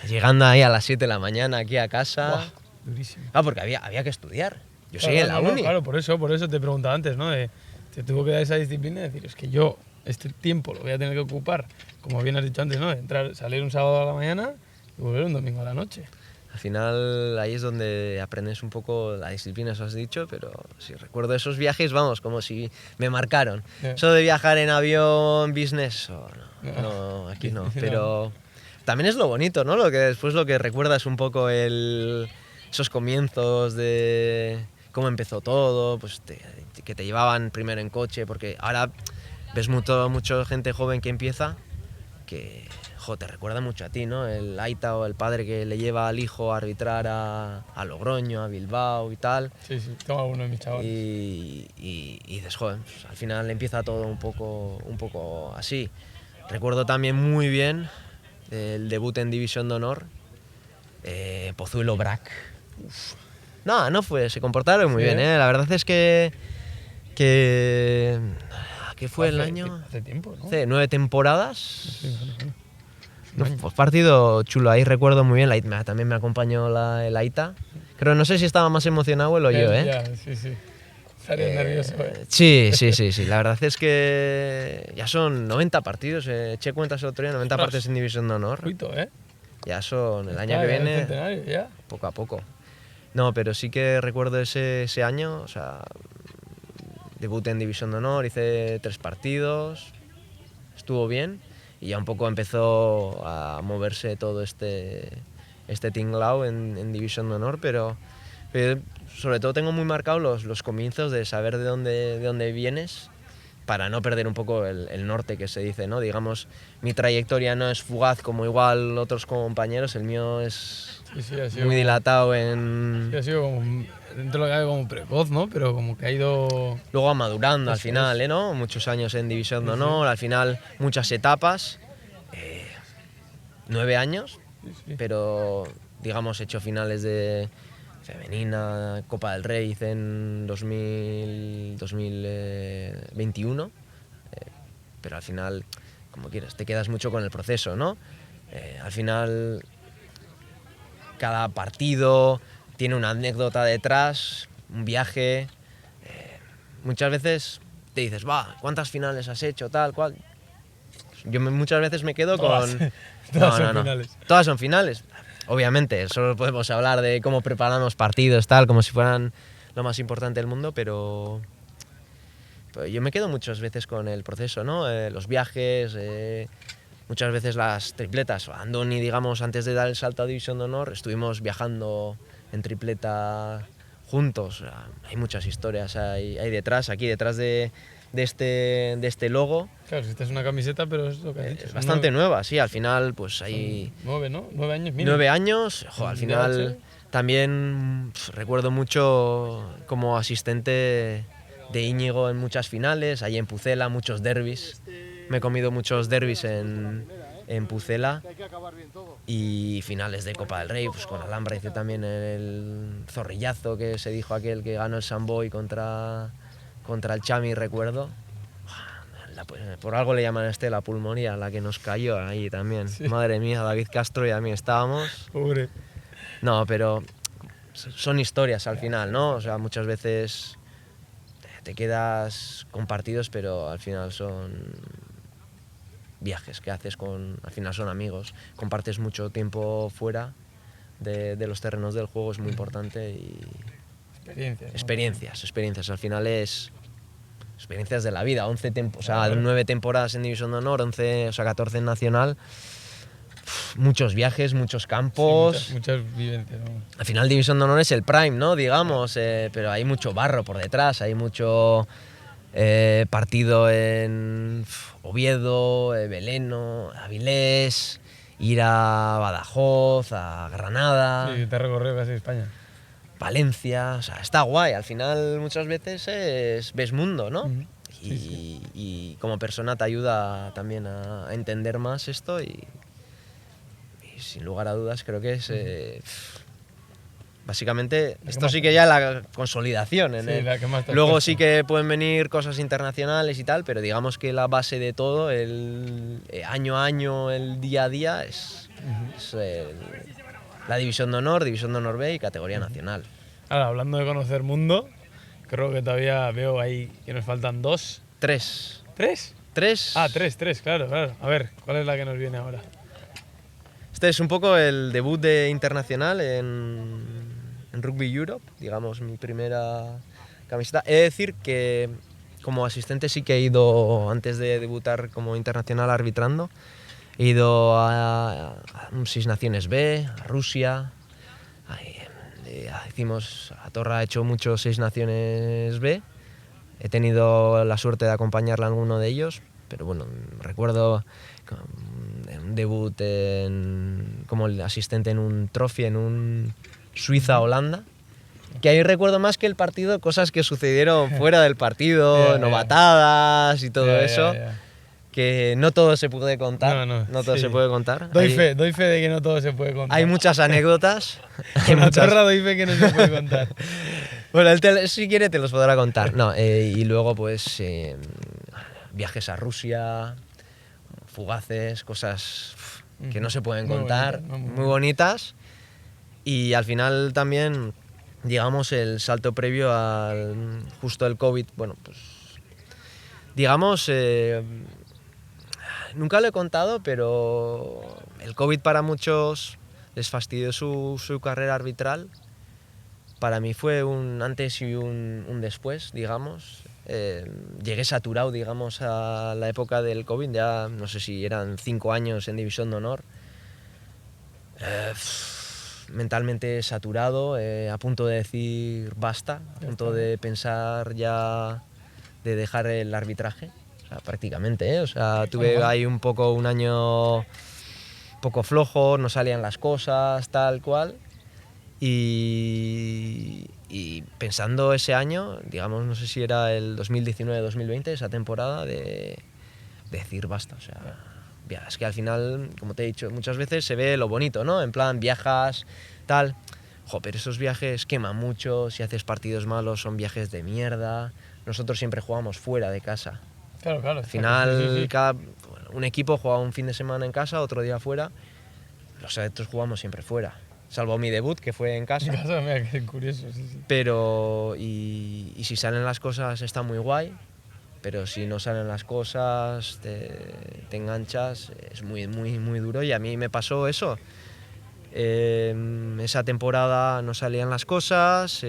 Speaker 2: Llegando ahí a las 7 de la mañana aquí a casa...
Speaker 1: Buah, durísimo.
Speaker 2: Porque había que estudiar. Yo seguí en la uni.
Speaker 1: Claro, por eso te preguntaba antes, ¿no? Te tuvo que dar esa disciplina de decir, es que yo este tiempo lo voy a tener que ocupar, como bien has dicho antes, ¿no? Salir un sábado a la mañana y volver un domingo a la noche.
Speaker 2: Al final ahí es donde aprendes un poco la disciplina, eso has dicho, pero si recuerdo esos viajes, vamos, como si me marcaron. Eso de viajar en avión, business, no, aquí no. Pero también es lo bonito, ¿no? Lo que recuerdas un poco esos comienzos de cómo empezó todo, pues que te llevaban primero en coche, porque ahora ves mucha gente joven que empieza, que te recuerda mucho a ti, ¿no? El aita o el padre que le lleva al hijo a arbitrar a Logroño, a Bilbao y tal.
Speaker 1: Sí, tengo alguno de mis chavales.
Speaker 2: Y dices, joder, pues, al final empieza todo un poco así. Recuerdo también muy bien el debut en División de Honor, Pozuelo Brac. No fue, se comportaron muy bien, ¿eh? La verdad es que ¿qué fue el año?
Speaker 1: Hace tiempo, ¿no?
Speaker 2: Hace 9 temporadas.
Speaker 1: Sí, bueno.
Speaker 2: No, pues partido chulo, ahí recuerdo muy bien, también me acompañó el Aita. Creo, no sé si estaba más emocionado él o yo, ¿eh?
Speaker 1: Ya, sí. Estaría nervioso, ¿eh?
Speaker 2: Sí, la verdad es que ya son 90 partidos, eché cuentas el otro día, 90 partidos en División de Honor.
Speaker 1: Cuito, ¿eh?
Speaker 2: Ya son, el año
Speaker 1: Está,
Speaker 2: que
Speaker 1: ya el
Speaker 2: viene,
Speaker 1: centenario, ya.
Speaker 2: poco a poco. No, pero sí que recuerdo ese año, o sea, debuté en División de Honor, hice 3 partidos, estuvo bien y ya un poco empezó a moverse todo este tinglao en División de Honor, pero sobre todo tengo muy marcados los comienzos de saber de dónde vienes para no perder un poco el norte que se dice, ¿no? Digamos, mi trayectoria no es fugaz como igual otros compañeros, el mío es
Speaker 1: ha sido
Speaker 2: muy dilatado en...
Speaker 1: Sí, ha sido como, dentro de lo que cabe como precoz, ¿no? Pero como que ha ido...
Speaker 2: Luego va madurando al
Speaker 1: Eso
Speaker 2: final,
Speaker 1: es.
Speaker 2: ¿no? Muchos años en División de Honor, al final muchas etapas, 9 años,
Speaker 1: Sí.
Speaker 2: pero digamos he hecho finales de femenina, Copa del Rey hice en 2021, pero al final, como quieras, te quedas mucho con el proceso, ¿no? Al final, cada partido tiene una anécdota detrás, un viaje. Muchas veces te dices, ¿cuántas finales has hecho, tal, cual? Yo muchas veces me quedo
Speaker 1: Todas.
Speaker 2: con...
Speaker 1: Todas son finales.
Speaker 2: Todas son finales. Obviamente, solo podemos hablar de cómo preparamos partidos, tal, como si fueran lo más importante del mundo, pero yo me quedo muchas veces con el proceso, ¿no? Los viajes, muchas veces las tripletas. Andoni, digamos, antes de dar el salto a División de Honor, estuvimos viajando en tripleta juntos. Hay muchas historias hay detrás, aquí detrás de este logo.
Speaker 1: Claro, si esta es una camiseta, pero es lo que has dicho.
Speaker 2: Es bastante nueva, sí, al final pues hay...
Speaker 1: 9, ¿no? 9 años mínimo.
Speaker 2: 9 años, al final también recuerdo mucho como asistente de Íñigo en muchas finales, ahí en Pucela, muchos derbis. Me he comido muchos derbis en Pucela y finales de Copa del Rey, pues con Alhambra hice también el zorrillazo que se dijo aquel que ganó el Samboy contra el Chami, recuerdo. Por algo le llaman la pulmonía, la que nos cayó ahí también. Sí. Madre mía, David Castro y a mí estábamos.
Speaker 1: Pobre.
Speaker 2: No, pero son historias al final, ¿no? O sea, muchas veces te quedas con partidos, pero al final son viajes que haces al final son amigos. Compartes mucho tiempo fuera de los terrenos del juego, es muy importante y... Experiencias. Al final es... experiencias de la vida, 9 temporadas en División de Honor, 14 en Nacional, muchos viajes, muchos campos.
Speaker 1: Sí, muchas vivencias, ¿no?
Speaker 2: Al final División de Honor es el prime, ¿no? Digamos, pero hay mucho barro por detrás, hay mucho partido en Oviedo, Beleno, Avilés, ir a Badajoz, a Granada.
Speaker 1: Sí, te has recorrido casi España.
Speaker 2: Valencia, o sea, está guay. Al final muchas veces ves mundo, ¿no? Y como persona te ayuda también a entender más esto y sin lugar a dudas creo que es... básicamente, esto sí que ya es la consolidación.
Speaker 1: La que más te
Speaker 2: Luego sí que pueden venir cosas internacionales y tal, pero digamos que la base de todo, el año a año, el día a día, es la División de Honor B y categoría nacional.
Speaker 1: Ahora, hablando de conocer mundo, creo que todavía veo ahí que nos faltan 2.
Speaker 2: 3.
Speaker 1: ¿3?
Speaker 2: 3.
Speaker 1: Ah, 3, claro. A ver, ¿cuál es la que nos viene ahora?
Speaker 2: Este es un poco el debut internacional en Rugby Europe, digamos, mi primera camiseta. He de decir que como asistente sí que he ido, antes de debutar como internacional arbitrando, he ido a 6 Naciones B, a Rusia, Torra ha hecho muchos 6 Naciones B, he tenido la suerte de acompañarla en alguno de ellos, pero bueno, recuerdo un debut como el asistente en un trophy, en un Suiza-Holanda. Que ahí recuerdo más que el partido, cosas que sucedieron fuera del partido, novatadas y todo eso. Que no todo se puede contar. No todo se puede contar.
Speaker 1: Doy fe de que no todo se puede contar.
Speaker 2: Hay muchas anécdotas.
Speaker 1: Con la torra doy fe que no se puede contar.
Speaker 2: Bueno, si quiere te los podrá contar. No, y luego pues viajes a Rusia, fugaces, cosas que no se pueden contar, muy bonitas. Y al final también, digamos, el salto previo al justo el COVID, bueno, pues digamos, nunca lo he contado, pero el COVID para muchos les fastidió su carrera arbitral. Para mí fue un antes y un después, digamos. Llegué saturado, digamos, a la época del COVID, ya no sé si eran 5 años en División de Honor. Mentalmente saturado, a punto de decir basta, a punto de pensar ya de dejar el arbitraje, o sea, prácticamente, o sea, tuve ahí un año poco flojo, no salían las cosas, tal cual, y pensando ese año, digamos, no sé si era el 2019-2020, esa temporada, de decir basta, o sea, es que al final, como te he dicho, muchas veces se ve lo bonito, ¿no? En plan, viajas, tal, pero esos viajes queman mucho, si haces partidos malos son viajes de mierda. Nosotros siempre jugamos fuera de casa.
Speaker 1: Claro.
Speaker 2: Al final, un equipo juega un fin de semana en casa, otro día fuera. Los adeptos jugamos siempre fuera. Salvo mi debut, que fue en casa.
Speaker 1: Mira, qué curioso, sí.
Speaker 2: Pero, y si salen las cosas está muy guay, pero si no salen las cosas, te enganchas, es muy duro. Y a mí me pasó eso. Esa temporada no salían las cosas,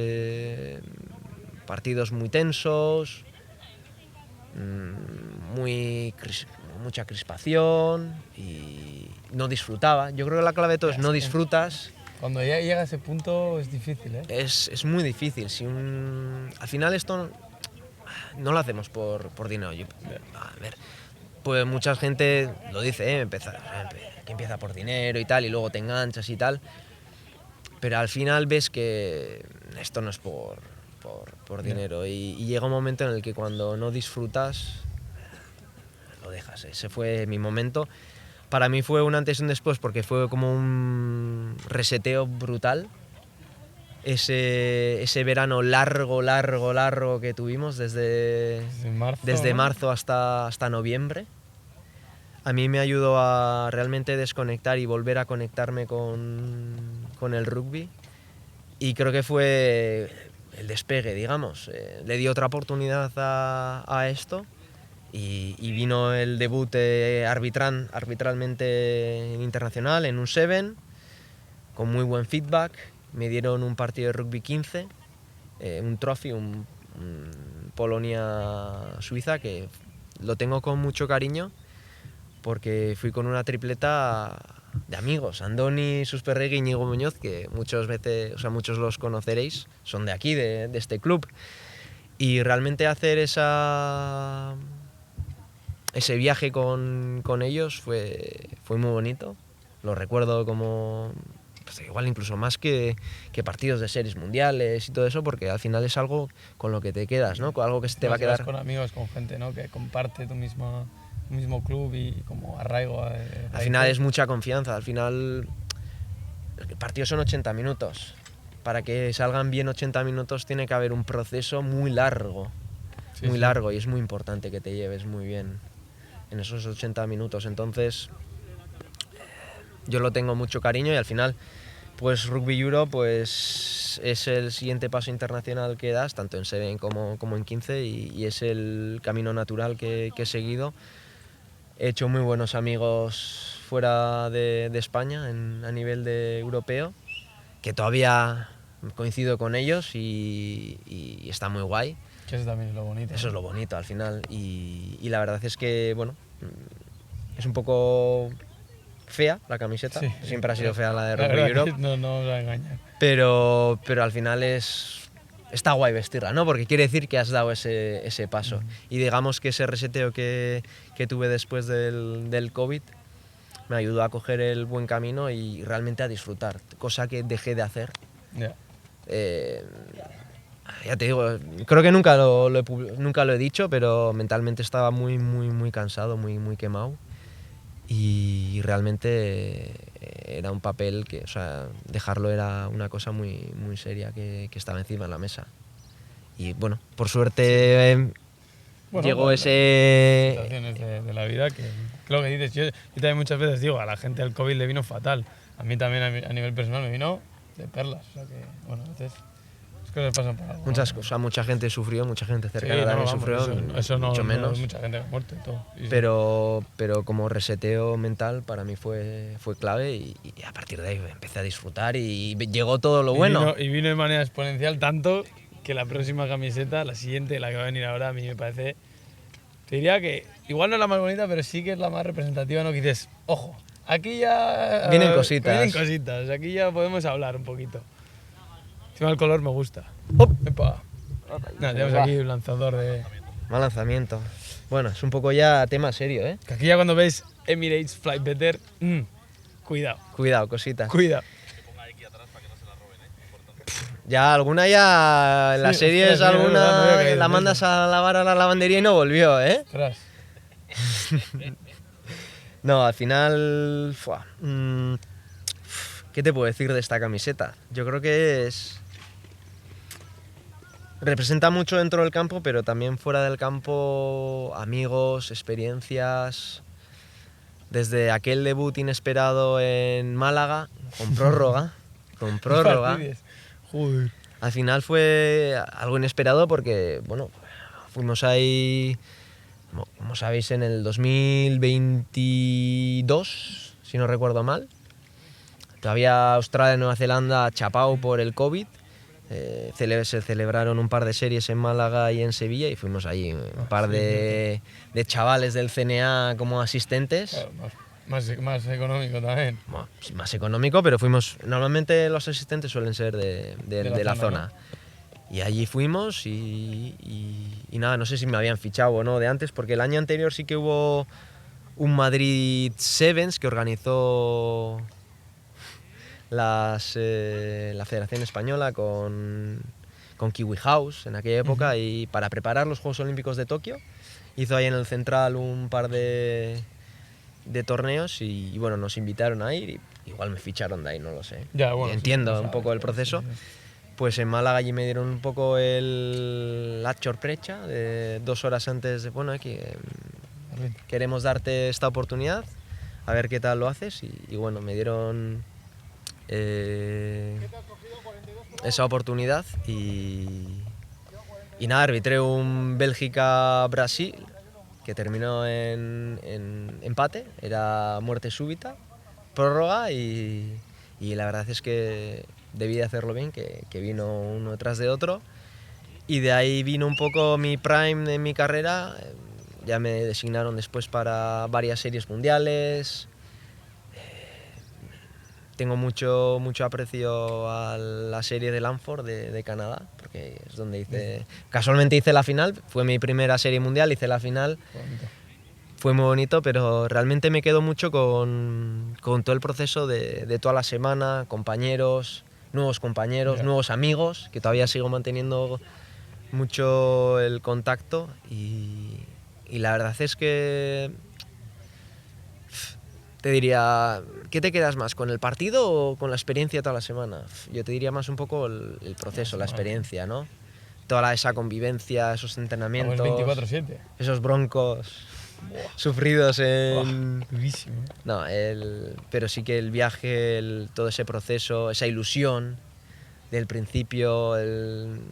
Speaker 2: partidos muy tensos, mucha crispación y no disfrutaba. Yo creo que la clave de todo es no disfrutas.
Speaker 1: Cuando ya llega a ese punto es difícil, ¿eh?
Speaker 2: Es muy difícil. Al final esto no lo hacemos por dinero. A ver, pues mucha gente lo dice, que empieza por dinero y tal, y luego te enganchas y tal. Pero al final ves que esto no es por dinero. Y llega un momento en el que cuando no disfrutas, lo dejas. Ese fue mi momento. Para mí fue un antes y un después, porque fue como un reseteo brutal. Ese verano largo que tuvimos desde marzo hasta noviembre, a mí me ayudó a realmente desconectar y volver a conectarme con el rugby, y creo que fue el despegue, digamos. Le di otra oportunidad a esto, y vino el debut arbitralmente internacional en un Seven, con muy buen feedback. Me dieron un partido de rugby 15, un trophy, un Polonia-Suiza, que lo tengo con mucho cariño, porque fui con una tripleta de amigos, Andoni, Susperregui y Íñigo Muñoz, que muchos los conoceréis, son de aquí, de este club. Y realmente hacer ese viaje con ellos fue muy bonito. Lo recuerdo como, pues igual incluso más que partidos de series mundiales y todo eso, porque al final es algo con lo que te quedas, ¿no? Con algo que se te va a quedar.
Speaker 1: Con amigos, con gente, ¿no? Que comparte tu mismo club y como arraigo.
Speaker 2: Al final es mucha confianza. Al final el partido son 80 minutos. Para que salgan bien 80 minutos tiene que haber un proceso muy largo. Muy largo, y es muy importante que te lleves muy bien en esos 80 minutos. Entonces yo lo tengo mucho cariño, y al final pues Rugby Europe pues es el siguiente paso internacional que das, tanto en Seven como en 15, y es el camino natural que he seguido. He hecho muy buenos amigos fuera de España, a nivel europeo, que todavía coincido con ellos, y está muy guay.
Speaker 1: Que eso también es lo bonito.
Speaker 2: Eso es lo bonito al final, y la verdad es que, bueno, es un poco fea la camiseta, siempre ha sido fea la de Rugby Europe.
Speaker 1: No os va a engañar.
Speaker 2: Pero al final está guay vestirla, ¿no? Porque quiere decir que has dado ese paso. Y digamos que ese reseteo que tuve después del COVID me ayudó a coger el buen camino y realmente a disfrutar, cosa que dejé de hacer.
Speaker 1: Ya.
Speaker 2: Ya te digo, creo que nunca nunca lo he dicho, pero mentalmente estaba muy cansado, muy quemado. Y realmente era un papel que, o sea, dejarlo era una cosa muy seria que estaba encima de la mesa. Y bueno, por suerte
Speaker 1: Bueno,
Speaker 2: llegó
Speaker 1: pues,
Speaker 2: ese...
Speaker 1: situaciones de la vida que lo que dices, yo también muchas veces digo, a la gente el COVID le vino fatal. A mí también a nivel personal me vino de perlas. O sea que, bueno, a veces las cosas pasan por algo.
Speaker 2: Muchas
Speaker 1: ¿no?
Speaker 2: cosas, mucha gente sufrió, mucha gente cercana
Speaker 1: Sí,
Speaker 2: también
Speaker 1: vamos,
Speaker 2: sufrió,
Speaker 1: eso
Speaker 2: mucho menos.
Speaker 1: mucha gente ha muerto y todo. Sí, sí.
Speaker 2: Pero como reseteo mental para mí fue clave y a partir de ahí empecé a disfrutar y llegó todo lo bueno.
Speaker 1: Y vino de manera exponencial tanto que la próxima camiseta, la siguiente, la que va a venir ahora, a mí me parece... Te diría que igual no es la más bonita, pero sí que es la más representativa, ¿no? Que dices, ojo, aquí ya...
Speaker 2: Vienen cositas.
Speaker 1: Vienen cositas, aquí ya podemos hablar un poquito. Encima el color me gusta.
Speaker 2: ¡Hop!
Speaker 1: ¡Epa! Nada, tenemos aquí un lanzador de...
Speaker 2: Mal lanzamiento. Bueno, es un poco ya tema serio, ¿eh?
Speaker 1: Que aquí ya cuando ves Emirates Fly Better, cuidado,
Speaker 2: Cuidado, cositas.
Speaker 1: cuidado.
Speaker 2: Ya alguna ya en las
Speaker 1: Sí,
Speaker 2: series,
Speaker 1: ostras, sí, es verdad, no había
Speaker 2: alguna
Speaker 1: caído
Speaker 2: la
Speaker 1: en
Speaker 2: mandas
Speaker 1: eso.
Speaker 2: a lavar a la lavandería y no volvió, ¿eh?
Speaker 1: Ostras.
Speaker 2: No, al final... ¿Qué te puedo decir de esta camiseta? Yo creo que representa mucho dentro del campo, pero también fuera del campo, amigos, experiencias. Desde aquel debut inesperado en Málaga, con prórroga,
Speaker 1: Fastidies. Joder.
Speaker 2: al final fue algo inesperado porque, bueno, fuimos ahí, como sabéis, en el 2022, si no recuerdo mal. Todavía Australia y Nueva Zelanda chapao por el COVID. Se celebraron un par de series en Málaga y en Sevilla y fuimos allí un par de chavales del CNA como asistentes.
Speaker 1: Claro, más económico también.
Speaker 2: Bueno, pues más económico, pero fuimos... Normalmente los asistentes suelen ser de la zona. Y allí fuimos y nada, no sé si me habían fichado o no de antes, porque el año anterior sí que hubo un Madrid Sevens que organizó la Federación Española con Kiwi House en aquella época y para preparar los Juegos Olímpicos de Tokio hizo ahí en el Central un par de torneos y bueno, nos invitaron a ir y igual me ficharon de ahí, no lo sé.
Speaker 1: Ya, bueno,
Speaker 2: Y entiendo
Speaker 1: sí,
Speaker 2: un poco el proceso.
Speaker 1: sí.
Speaker 2: Pues en Málaga allí me dieron un poco la sorpresa de 2 horas antes de, bueno, aquí queremos darte esta oportunidad, a ver qué tal lo haces y bueno, me dieron esa oportunidad y nada, arbitré un Bélgica-Brasil que terminó en empate, era muerte súbita, prórroga y la verdad es que debí de hacerlo bien, que vino uno detrás de otro y de ahí vino un poco mi prime en mi carrera, ya me designaron después para varias series mundiales. Tengo mucho aprecio a la serie de Lanford de Canadá, porque es donde casualmente hice la final, fue mi primera serie mundial, hice la final,
Speaker 1: Bonito.
Speaker 2: fue muy bonito, pero realmente me quedo mucho con todo el proceso de toda la semana, compañeros, nuevos amigos, que todavía sigo manteniendo mucho el contacto y la verdad es que te diría, ¿qué te quedas más, con el partido o con la experiencia toda la semana? Yo te diría más un poco el proceso, la experiencia, ¿no? Toda esa convivencia, esos entrenamientos,
Speaker 1: 24/7.
Speaker 2: esos broncos sufridos en...
Speaker 1: Durísimo.
Speaker 2: No, pero sí que el viaje, todo ese proceso, esa ilusión del principio, el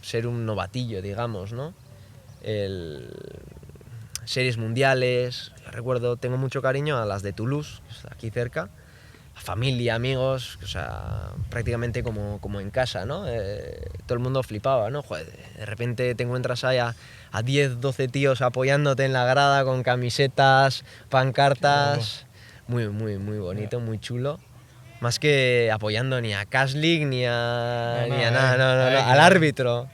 Speaker 2: ser un novatillo, digamos, ¿no? Series mundiales, recuerdo, tengo mucho cariño a las de Toulouse, que está aquí cerca, a familia, amigos, o sea, prácticamente como en casa, ¿no? Todo el mundo flipaba, ¿no? Joder, de repente te encuentras ahí a 10, 12 tíos apoyándote en la grada con camisetas, pancartas, muy bonito, muy chulo. Más que apoyando ni a Kaslik ni a nada, no, al árbitro.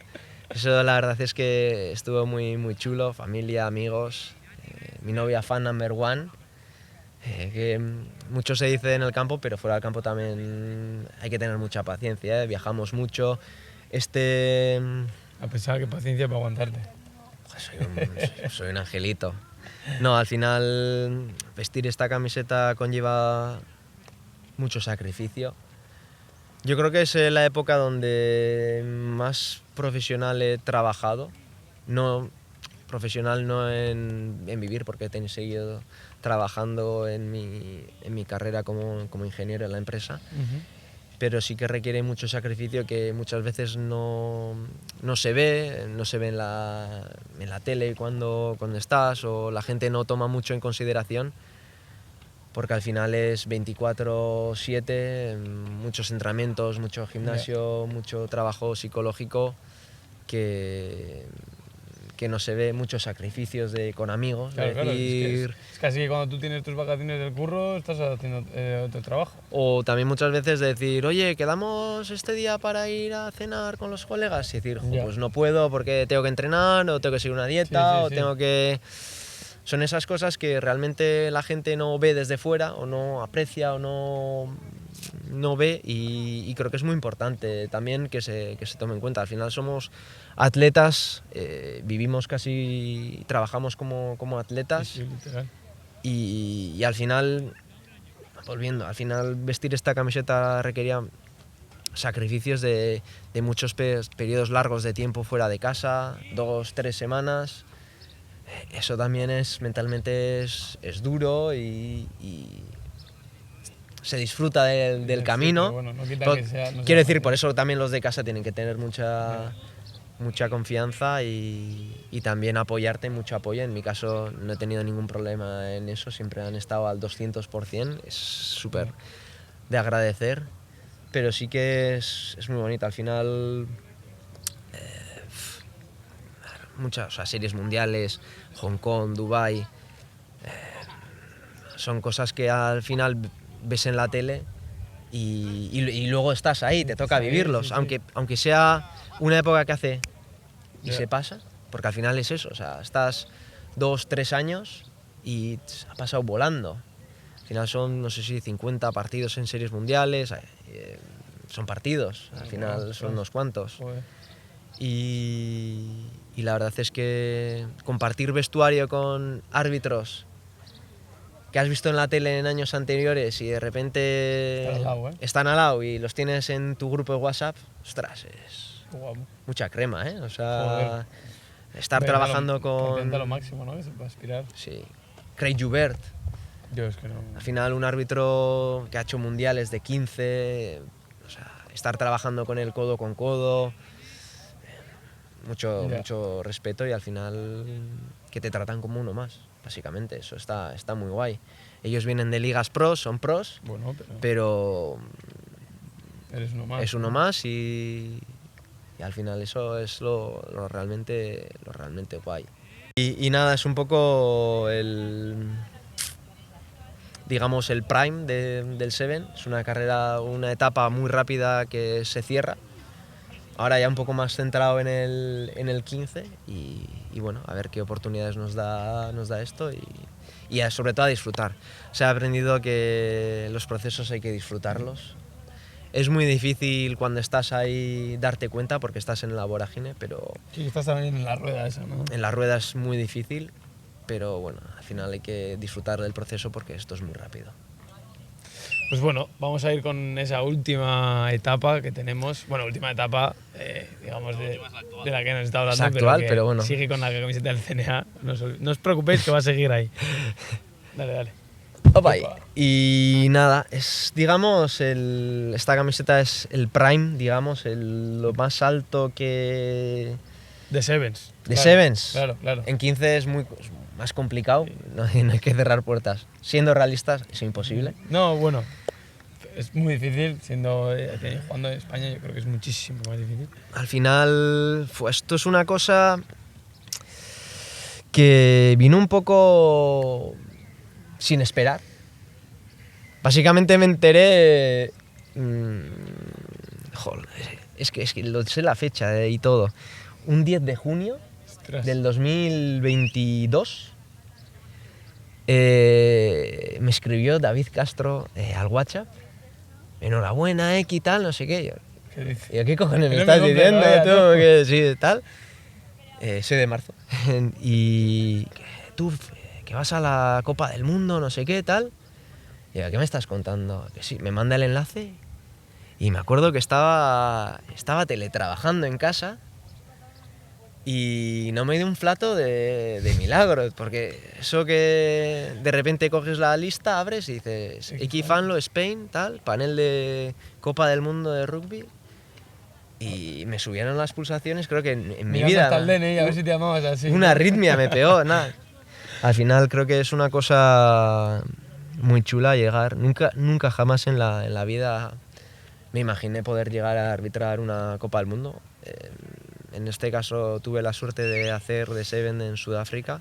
Speaker 2: Eso la verdad es que estuvo muy chulo, familia, amigos, mi novia fan number one Que mucho se dice en el campo, pero fuera del campo también hay que tener mucha paciencia, ¿eh? Viajamos mucho.
Speaker 1: A pesar que paciencia para aguantarte.
Speaker 2: Soy un angelito. No, al final vestir esta camiseta conlleva mucho sacrificio. Yo creo que es la época donde más profesional he trabajado. No profesional no en vivir, porque he seguido trabajando en mi carrera como ingeniero en la empresa, pero sí que requiere mucho sacrificio que muchas veces no se ve en la tele cuando estás, o la gente no toma mucho en consideración, porque al final es 24/7, muchos entrenamientos, mucho gimnasio, mucho trabajo psicológico que no se ve, muchos sacrificios con amigos.
Speaker 1: Claro,
Speaker 2: decir,
Speaker 1: es casi que cuando tú tienes tus vacaciones del curro estás haciendo otro trabajo.
Speaker 2: O también muchas veces decir, oye, quedamos este día para ir a cenar con los colegas, y decir, pues no puedo porque tengo que entrenar, o tengo que seguir una dieta, o tengo que... Son esas cosas que realmente la gente no ve desde fuera, o no aprecia, o no ve, y creo que es muy importante también que se tome en cuenta. Al final somos atletas, vivimos casi, trabajamos como atletas,
Speaker 1: literal.
Speaker 2: Y al final, volviendo, al final vestir esta camiseta requería sacrificios de muchos periodos largos de tiempo fuera de casa, 2-3 semanas. Eso también mentalmente es duro, y se disfruta del camino.
Speaker 1: Bueno, no quita que sea, no
Speaker 2: Quiero
Speaker 1: sea
Speaker 2: decir, por eso también los de casa tienen que tener mucha confianza, y también apoyarte, mucho apoyo. En mi caso no he tenido ningún problema en eso, siempre han estado al 200%, es súper de agradecer, pero sí que es muy bonito. Al final, muchas series mundiales, Hong Kong, Dubái, son cosas que al final ves en la tele y luego estás ahí, te toca vivirlos, aunque sea una época que hace y se pasa, porque al final es eso, o sea, estás 2-3 años y ha pasado volando. Al final son, no sé si 50 partidos en series mundiales, son partidos, al final son unos cuantos. Y la verdad es que compartir vestuario con árbitros que has visto en la tele en años anteriores y de repente están al lado y los tienes en tu grupo de WhatsApp, ostras, es mucha crema, ¿eh? O sea, estar trabajando con...
Speaker 1: Intenta lo máximo, ¿no? Que se puede aspirar.
Speaker 2: Sí. Craig Joubert.
Speaker 1: Yo es que no...
Speaker 2: Al final un árbitro que ha hecho mundiales de 15, o sea, estar trabajando con él codo con codo, mucho respeto, y al final que te tratan como uno más, básicamente. Eso está muy guay. Ellos vienen de ligas pros, son pros,
Speaker 1: bueno,
Speaker 2: pero
Speaker 1: eres uno más.
Speaker 2: Es uno más, y al final eso es lo realmente guay. Y nada, es un poco digamos el prime del Seven. Es una carrera, una etapa muy rápida que se cierra. Ahora ya un poco más centrado en el 15, y bueno, a ver qué oportunidades nos da esto, y sobre todo a disfrutar. Se ha aprendido que los procesos hay que disfrutarlos. Es muy difícil cuando estás ahí darte cuenta, porque estás en la vorágine, pero...
Speaker 1: Sí, estás también en la rueda esa, ¿no?
Speaker 2: En la rueda es muy difícil, pero bueno, al final hay que disfrutar del proceso porque esto es muy rápido.
Speaker 1: Pues bueno, vamos a ir con esa última etapa que tenemos. Bueno, última etapa, digamos, de la que nos está hablando,
Speaker 2: es actual, pero bueno.
Speaker 1: Sigue con la camiseta del CNA. No os preocupéis que va a seguir ahí. Dale.
Speaker 2: Opa. Y nada, digamos, esta camiseta es el prime, digamos, lo más alto que...
Speaker 1: De Sevens.
Speaker 2: De Sevens.
Speaker 1: Claro.
Speaker 2: En 15 es más complicado, no hay que cerrar puertas. Siendo realistas, es imposible.
Speaker 1: No, bueno, es muy difícil, jugando en España yo creo que es muchísimo más difícil.
Speaker 2: Al final, esto es una cosa que vino un poco sin esperar. Básicamente me enteré... es que lo sé la fecha y todo. Un 10 de junio del 2022, me escribió David Castro al WhatsApp, enhorabuena, y tal, no sé qué.
Speaker 1: ¿Qué dices?
Speaker 2: ¿Y qué cojones me
Speaker 1: No me
Speaker 2: estás
Speaker 1: compres
Speaker 2: diciendo
Speaker 1: todavía,
Speaker 2: tú?
Speaker 1: ¿no?
Speaker 2: Que sí, tal. Soy de marzo. Y tú, que vas a la Copa del Mundo, no sé qué, tal. Y yo, ¿qué me estás contando? Que sí, me manda el enlace. Y me acuerdo que estaba teletrabajando en casa y no me dio un flato de milagros, porque eso que de repente coges la lista, abres y dices Equifanlo Spain, tal, panel de Copa del Mundo de rugby, y me subieron las pulsaciones, creo que en mi
Speaker 1: Mirando
Speaker 2: vida
Speaker 1: hasta el DNI a ver si te llamabas así.
Speaker 2: una arritmia me pegó, nada. Al final creo que es una cosa muy chula llegar, nunca jamás en la vida me imaginé poder llegar a arbitrar una Copa del Mundo. En este caso tuve la suerte de hacer de Seven en Sudáfrica.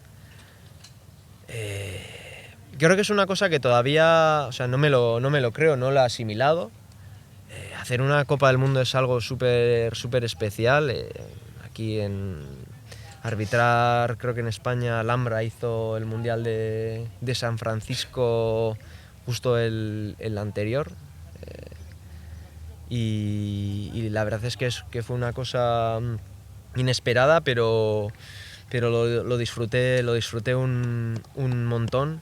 Speaker 2: Creo que es una cosa que todavía, o sea, no me lo creo, no lo he asimilado. Hacer una Copa del Mundo es algo súper especial. Aquí en arbitrar, creo que en España Alhambra hizo el Mundial de San Francisco justo el anterior. Y la verdad es que fue una cosa inesperada, pero lo disfruté un montón.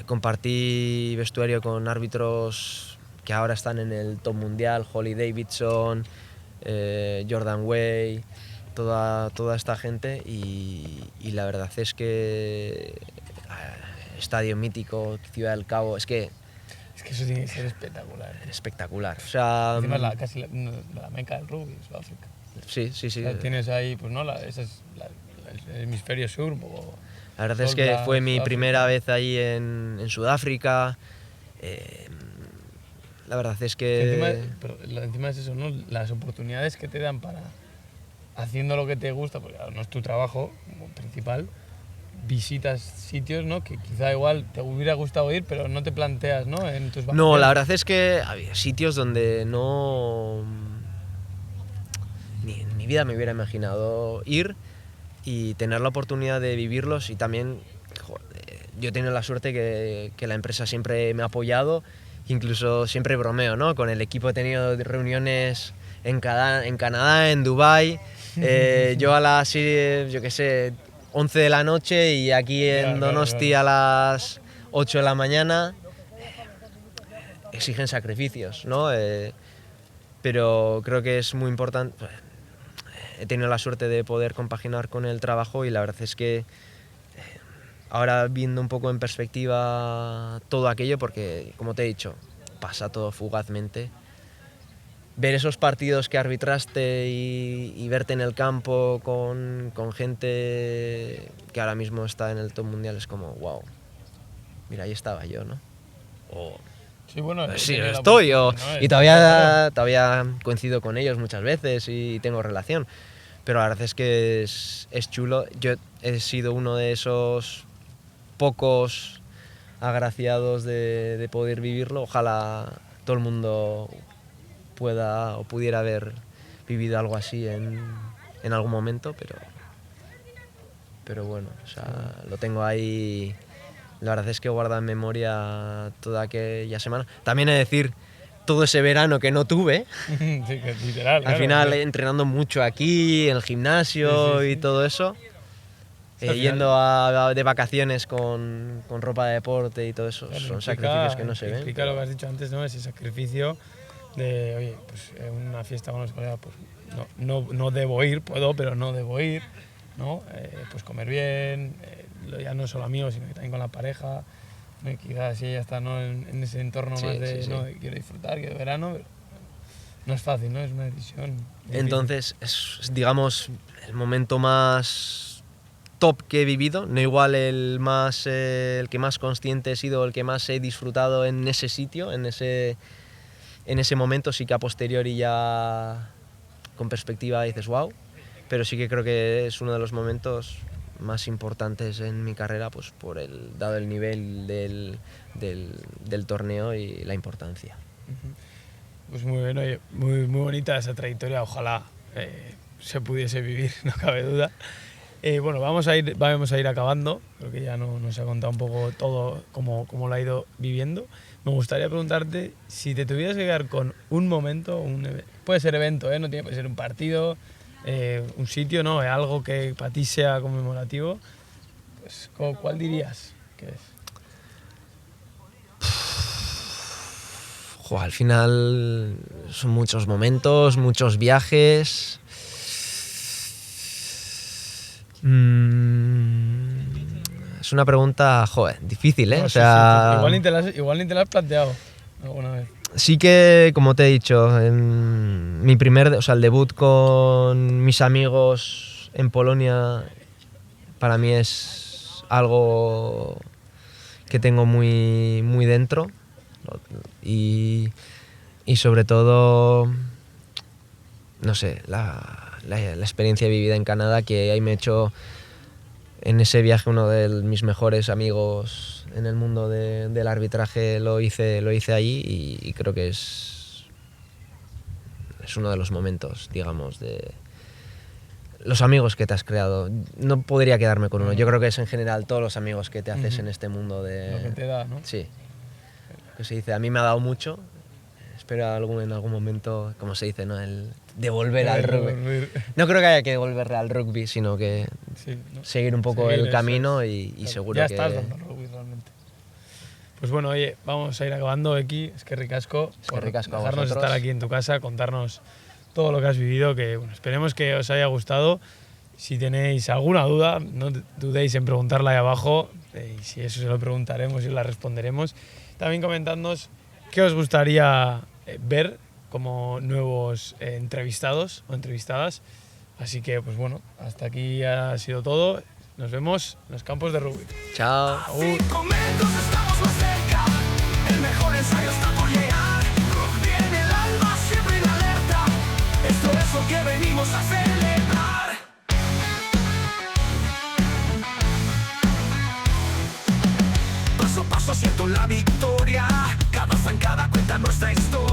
Speaker 2: Compartí vestuario con árbitros que ahora están en el top mundial, Holly Davidson, Jordan Way, toda esta gente, y la verdad es que estadio mítico, Ciudad del Cabo, es que
Speaker 1: Es que eso tiene que ser espectacular.
Speaker 2: espectacular. O sea,
Speaker 1: Encima es casi la meca del rugby, Sudáfrica.
Speaker 2: sí.
Speaker 1: O sea, tienes ahí, pues no, ese es el hemisferio sur, un poco.
Speaker 2: La verdad es que fue mi primera vez ahí en Sudáfrica. La verdad es que...
Speaker 1: Encima es eso, ¿no? Las oportunidades que te dan para, haciendo lo que te gusta, porque claro, no es tu trabajo como principal, visitas sitios, ¿no? Que quizá igual te hubiera gustado ir, pero no te planteas, ¿no? En tus
Speaker 2: No,
Speaker 1: vacaciones.
Speaker 2: la verdad es que había sitios donde no... ni en mi vida me hubiera imaginado ir y tener la oportunidad de vivirlos, y también yo he tenido la suerte que la empresa siempre me ha apoyado, incluso siempre bromeo, ¿no? Con el equipo he tenido reuniones en Canadá, en Dubái, yo a las, yo qué sé, 11 de la noche, y aquí en Donosti a las 8 de la mañana. Exigen sacrificios, ¿no? Pero creo que es muy importante. He tenido la suerte de poder compaginar con el trabajo, y la verdad es que ahora, viendo un poco en perspectiva todo aquello, porque como te he dicho, pasa todo fugazmente, ver esos partidos que arbitraste y verte en el campo con gente que ahora mismo está en el top mundial es como, wow, mira, ahí estaba yo, ¿no? O,
Speaker 1: Sí, bueno,
Speaker 2: sí,
Speaker 1: tiene la
Speaker 2: estoy,
Speaker 1: oportunidad, ¿no?
Speaker 2: y todavía coincido con ellos muchas veces y tengo relación, pero la verdad es que es chulo. Yo he sido uno de esos pocos agraciados de poder vivirlo. Ojalá todo el mundo pueda o pudiera haber vivido algo así en algún momento, pero bueno, o sea, lo tengo ahí. La verdad es que guarda en memoria toda aquella semana. También he de decir, todo ese verano que no tuve,
Speaker 1: Sí, que literal,
Speaker 2: al
Speaker 1: claro,
Speaker 2: final
Speaker 1: sí.
Speaker 2: entrenando mucho aquí, en el gimnasio
Speaker 1: Sí.
Speaker 2: y todo eso,
Speaker 1: Sí, al final-
Speaker 2: yendo de vacaciones con ropa de deporte y todo eso,
Speaker 1: Claro,
Speaker 2: son sacrificios que no se ven.
Speaker 1: Implica lo que has dicho antes, ¿no? Ese sacrificio de, oye, pues una fiesta con los colegas, pues no debo ir, puedo, pero no debo ir, ¿no? Pues comer bien, ya no solo amigos, sino que también con la pareja, quizás si ella está, ¿no? en ese entorno
Speaker 2: Sí,
Speaker 1: más de,
Speaker 2: sí.
Speaker 1: ¿no? de quiero disfrutar, quiero verano, pero no es fácil, ¿no? Es una decisión difícil.
Speaker 2: Entonces, es, digamos, el momento más top que he vivido, no igual el que más consciente he sido, el que más he disfrutado en ese sitio, en ese momento. Sí que a posteriori ya con perspectiva dices wow, pero sí que creo que es uno de los momentos más importantes en mi carrera, pues dado el nivel del torneo y la importancia.
Speaker 1: Pues muy bien, oye, muy bonita esa trayectoria, ojalá se pudiese vivir, no cabe duda. Bueno, vamos a ir acabando. Creo que ya nos ha contado un poco todo cómo lo ha ido viviendo. Me gustaría preguntarte si te tuvieras que quedar con un momento, puede ser evento, no tiene que ser un partido, un sitio, ¿no? Algo que para ti sea conmemorativo. Pues, ¿cuál dirías que es?
Speaker 2: Al final son muchos momentos, muchos viajes. Es una pregunta, difícil, ¿eh?
Speaker 1: No,
Speaker 2: o sea,
Speaker 1: sí. Igual ni te la has planteado alguna vez.
Speaker 2: Sí que, como te he dicho, en el debut con mis amigos en Polonia, para mí es algo que tengo muy, muy dentro. Y sobre todo, no sé, la experiencia vivida en Canadá, que ahí me he hecho en ese viaje uno de mis mejores amigos en el mundo del arbitraje, lo hice allí y creo que es uno de los momentos, digamos, de los amigos que te has creado. No podría quedarme con uno. Yo creo que es en general todos los amigos que te haces en este mundo de...
Speaker 1: Lo que te da, ¿no?
Speaker 2: Sí. Que se dice, a mí me ha dado mucho. Espero en algún momento, como se dice, ¿no? El devolver al rugby. No creo que haya que devolverle al rugby, sino que seguir un poco el camino y seguro que...
Speaker 1: Ya estás dando rugby realmente. Pues bueno, oye, vamos a ir acabando, Eki. Es que ricasco por dejarnos estar aquí en tu casa, contarnos todo lo que has vivido, que bueno, esperemos que os haya gustado. Si tenéis alguna duda, no dudéis en preguntarla ahí abajo, y si eso se lo preguntaremos y la responderemos. También comentadnos qué os gustaría ver como nuevos entrevistados o entrevistadas. Así que, pues bueno, hasta aquí ha sido todo. Nos vemos en los campos de rugby.
Speaker 2: Chao.
Speaker 1: Agur.
Speaker 4: El mejor ensayo está por llegar. Rugby en el alma, siempre en alerta. Esto es lo que venimos a celebrar. Paso a paso siento la victoria. Cada zancada cuenta nuestra historia.